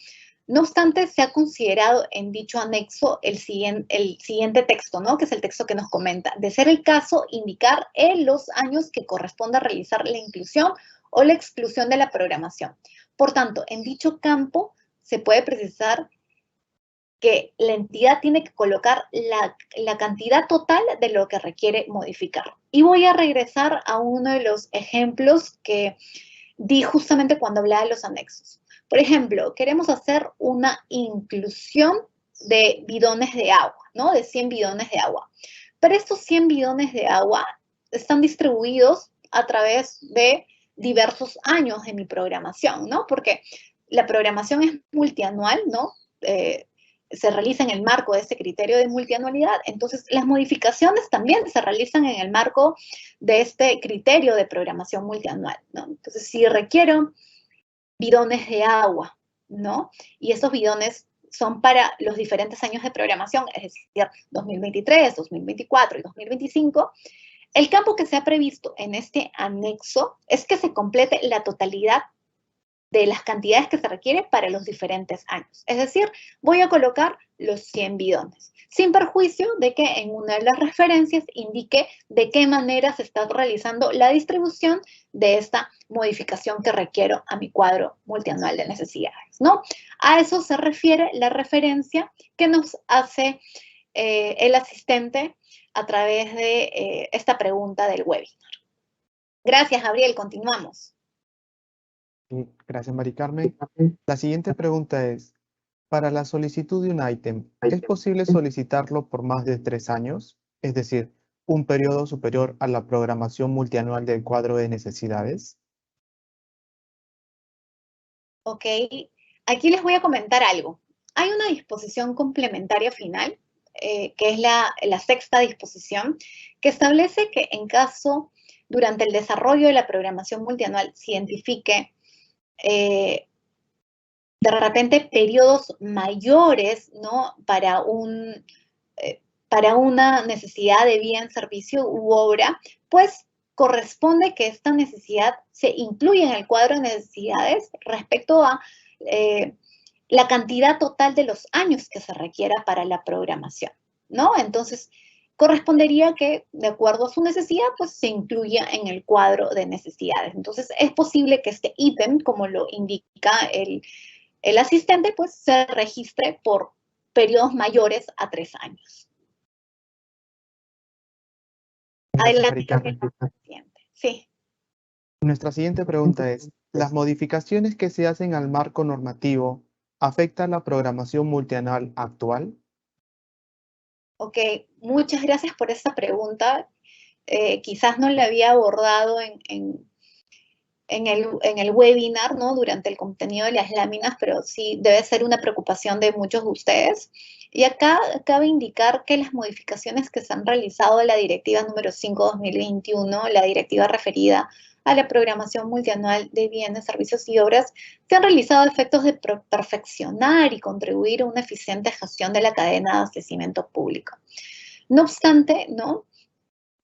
No obstante, se ha considerado en dicho anexo el siguiente texto, ¿no? Que es el texto que nos comenta. De ser el caso, indicar en los años que corresponde a realizar la inclusión o la exclusión de la programación. Por tanto, en dicho campo se puede precisar que la entidad tiene que colocar la cantidad total de lo que requiere modificar. Y voy a regresar a uno de los ejemplos que di justamente cuando hablaba de los anexos. Por ejemplo, queremos hacer una inclusión de bidones de agua, ¿no? De 100 bidones de agua. Pero estos 100 bidones de agua están distribuidos a través de diversos años de mi programación, ¿no? Porque la programación es multianual, ¿no? Se realiza en el marco de este criterio de multianualidad, entonces las modificaciones también se realizan en el marco de este criterio de programación multianual, ¿no? Entonces, si requiero bidones de agua, ¿no? Y esos bidones son para los diferentes años de programación, es decir, 2023, 2024 y 2025, el campo que se ha previsto en este anexo es que se complete la totalidad de las cantidades que se requiere para los diferentes años. Es decir, voy a colocar los 100 bidones, sin perjuicio de que en una de las referencias indique de qué manera se está realizando la distribución de esta modificación que requiero a mi cuadro multianual de necesidades, ¿no? A eso se refiere la referencia que nos hace el asistente a través de esta pregunta del webinar. Gracias, Gabriel. Continuamos. Gracias, Mari Carmen. La siguiente pregunta es, para la solicitud de un ítem, ¿es posible solicitarlo por más de 3 años? Es decir, un periodo superior a la programación multianual del cuadro de necesidades. Ok, aquí les voy a comentar algo. Hay una disposición complementaria final, que es la sexta disposición, que establece que en caso, durante el desarrollo de la programación multianual, se identifique de repente periodos mayores, ¿no? Para una necesidad de bien, servicio u obra, pues corresponde que esta necesidad se incluya en el cuadro de necesidades respecto a la cantidad total de los años que se requiera para la programación, ¿no? Entonces, correspondería que, de acuerdo a su necesidad, pues se incluya en el cuadro de necesidades. Entonces, es posible que este ítem, como lo indica el asistente, pues se registre por periodos mayores a 3 años. Adelante. Sí. Nuestra siguiente pregunta es, ¿las modificaciones que se hacen al marco normativo afectan la programación multianual actual? Ok, muchas gracias por esta pregunta. Quizás no la había abordado en el webinar, ¿no? Durante el contenido de las láminas, pero sí debe ser una preocupación de muchos de ustedes. Y acá cabe indicar que las modificaciones que se han realizado a la Directiva número 5/2021, la directiva referida a la programación multianual de bienes, servicios y obras, se han realizado a efectos de perfeccionar y contribuir a una eficiente gestión de la cadena de abastecimiento público. No obstante, ¿no?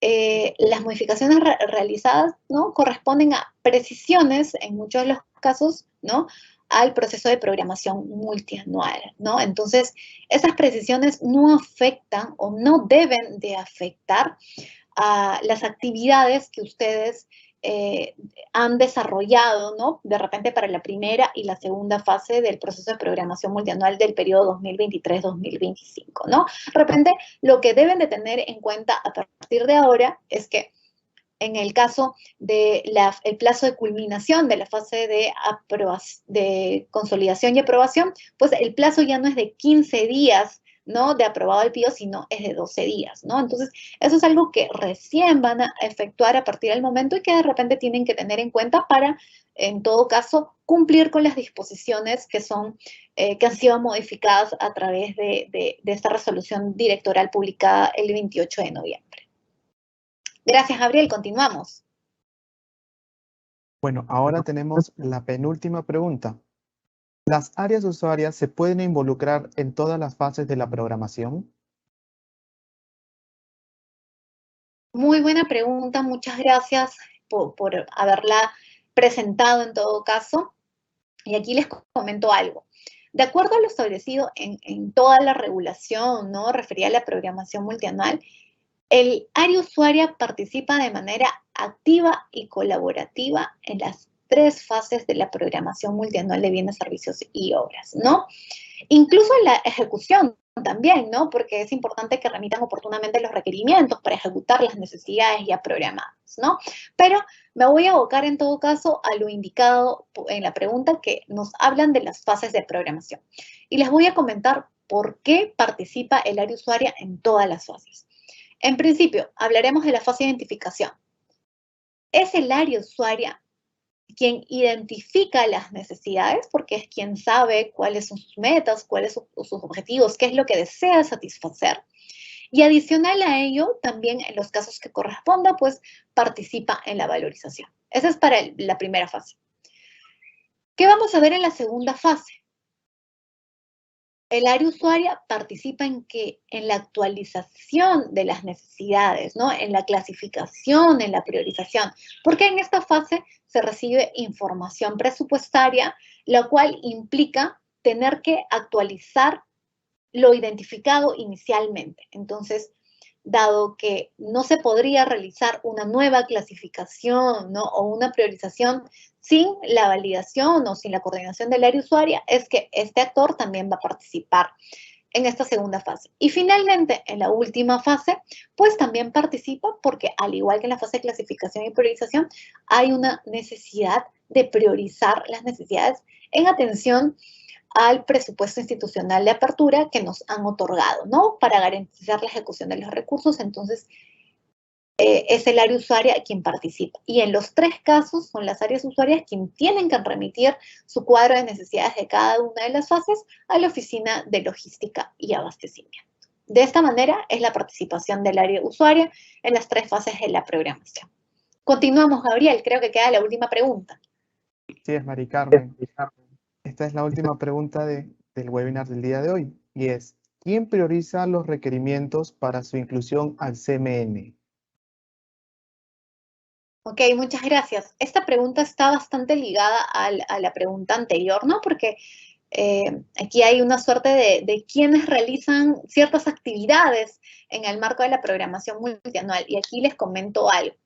Las modificaciones realizadas, ¿no?, corresponden a precisiones, en muchos de los casos, ¿no?, al proceso de programación multianual, ¿no? Entonces, esas precisiones no afectan o no deben de afectar a las actividades que ustedes han desarrollado, ¿no?, de repente para la primera y la segunda fase del proceso de programación multianual del periodo 2023-2025, ¿no? De repente, lo que deben de tener en cuenta a partir de ahora es que en el caso del plazo de culminación de la fase de consolidación y aprobación, pues el plazo ya no es de 15 días, ¿no?, de aprobado el PIO, sino es de 12 días, ¿no? Entonces, eso es algo que recién van a efectuar a partir del momento y que de repente tienen que tener en cuenta para, en todo caso, cumplir con las disposiciones que han sido modificadas a través de esta resolución directoral publicada el 28 de noviembre. Gracias, Gabriel. Continuamos. Bueno, ahora tenemos la penúltima pregunta. ¿Las áreas usuarias se pueden involucrar en todas las fases de la programación? Muy buena pregunta. Muchas gracias por haberla presentado en todo caso. Y aquí les comento algo. De acuerdo a lo establecido en toda la regulación, ¿no?, referida a la programación multianual, el área usuaria participa de manera activa y colaborativa en las 3 fases de la programación multianual de bienes, servicios y obras, ¿no? Incluso en la ejecución también, ¿no? Porque es importante que remitan oportunamente los requerimientos para ejecutar las necesidades ya programadas, ¿no? Pero me voy a abocar en todo caso a lo indicado en la pregunta, que nos hablan de las fases de programación. Y les voy a comentar por qué participa el área usuaria en todas las fases. En principio, hablaremos de la fase de identificación. Es el área usuaria quien identifica las necesidades, porque es quien sabe cuáles son sus metas, cuáles son sus objetivos, qué es lo que desea satisfacer. Y adicional a ello, también en los casos que corresponda, pues participa en la valorización. Esa es para la primera fase. ¿Qué vamos a ver en la segunda fase? El área usuaria participa en la actualización de las necesidades, ¿no?, en la clasificación, en la priorización, porque en esta fase se recibe información presupuestaria, la cual implica tener que actualizar lo identificado inicialmente. Entonces, dado que no se podría realizar una nueva clasificación, ¿no?, o una priorización sin la validación o sin la coordinación del área usuaria, es que este actor también va a participar en esta segunda fase. Y finalmente, en la última fase, pues también participa porque, al igual que en la fase de clasificación y priorización, hay una necesidad de priorizar las necesidades en atención al presupuesto institucional de apertura que nos han otorgado, ¿no?, para garantizar la ejecución de los recursos. Entonces, es el área usuaria quien participa. Y en los 3 casos son las áreas usuarias quienes tienen que remitir su cuadro de necesidades de cada una de las fases a la Oficina de Logística y Abastecimiento. De esta manera es la participación del área usuaria en las 3 fases de la programación. Continuamos, Gabriel. Creo que queda la última pregunta. Sí, es Mari Carmen. Esta es la última pregunta del webinar del día de hoy, y es: ¿quién prioriza los requerimientos para su inclusión al CMN? Ok, muchas gracias. Esta pregunta está bastante ligada a la pregunta anterior, ¿no? Porque aquí hay una suerte de quienes realizan ciertas actividades en el marco de la programación multianual. Y aquí les comento algo.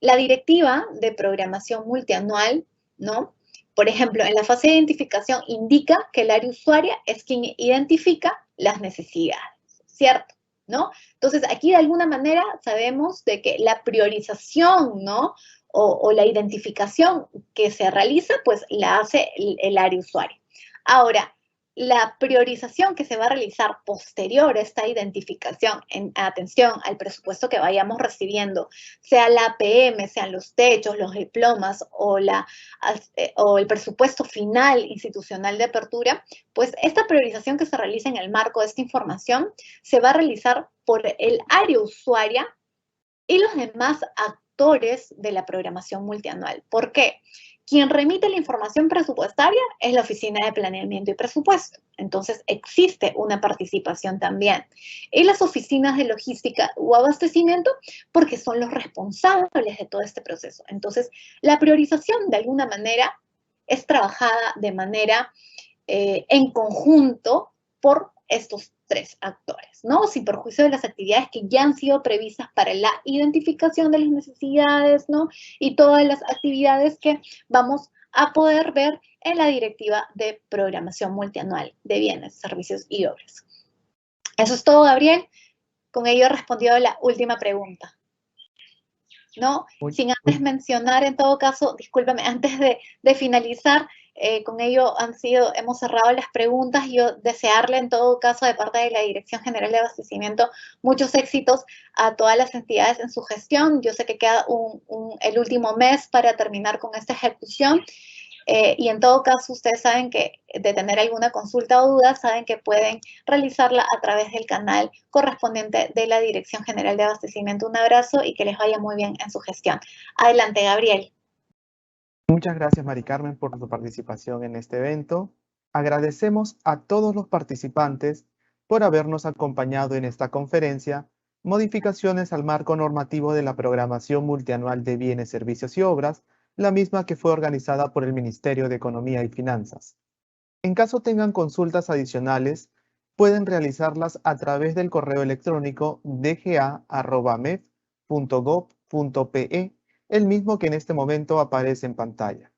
La directiva de programación multianual, ¿no?, por ejemplo, en la fase de identificación indica que el área usuaria es quien identifica las necesidades, ¿cierto?, ¿no? Entonces, aquí de alguna manera sabemos de que la priorización, ¿no?, o la identificación que se realiza, pues la hace el área usuaria. Ahora, la priorización que se va a realizar posterior a esta identificación, en atención al presupuesto que vayamos recibiendo, sea la APM, sean los techos, los diplomas o el presupuesto final institucional de apertura, pues esta priorización que se realiza en el marco de esta información se va a realizar por el área usuaria y los demás actores de la programación multianual. ¿Por qué? Quien remite la información presupuestaria es la Oficina de Planeamiento y Presupuesto. Entonces, existe una participación también. Y las oficinas de logística o abastecimiento, porque son los responsables de todo este proceso. Entonces, la priorización, de alguna manera, es trabajada de manera en conjunto por estos tres actores, ¿no? Sin perjuicio de las actividades que ya han sido previstas para la identificación de las necesidades, ¿no? Y todas las actividades que vamos a poder ver en la Directiva de Programación Multianual de Bienes, Servicios y Obras. Eso es todo, Gabriel. Con ello he respondido a la última pregunta, ¿no? Sin antes mencionar, en todo caso, discúlpame, antes de finalizar, con ello hemos cerrado las preguntas y yo desearle en todo caso de parte de la Dirección General de Abastecimiento muchos éxitos a todas las entidades en su gestión. Yo sé que queda el último mes para terminar con esta ejecución. Y en todo caso, ustedes saben que de tener alguna consulta o duda, saben que pueden realizarla a través del canal correspondiente de la Dirección General de Abastecimiento. Un abrazo y que les vaya muy bien en su gestión. Adelante, Gabriel. Muchas gracias, Mari Carmen, por tu participación en este evento. Agradecemos a todos los participantes por habernos acompañado en esta conferencia, Modificaciones al marco normativo de la programación multianual de bienes, servicios y obras, la misma que fue organizada por el Ministerio de Economía y Finanzas. En caso tengan consultas adicionales, pueden realizarlas a través del correo electrónico dga@mef.gov.pe, el mismo que en este momento aparece en pantalla.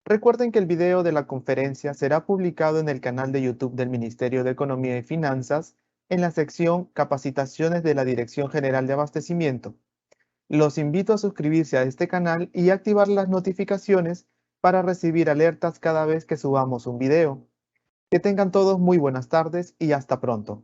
Recuerden que el video de la conferencia será publicado en el canal de YouTube del Ministerio de Economía y Finanzas en la sección Capacitaciones de la Dirección General de Abastecimiento. Los invito a suscribirse a este canal y activar las notificaciones para recibir alertas cada vez que subamos un video. Que tengan todos muy buenas tardes y hasta pronto.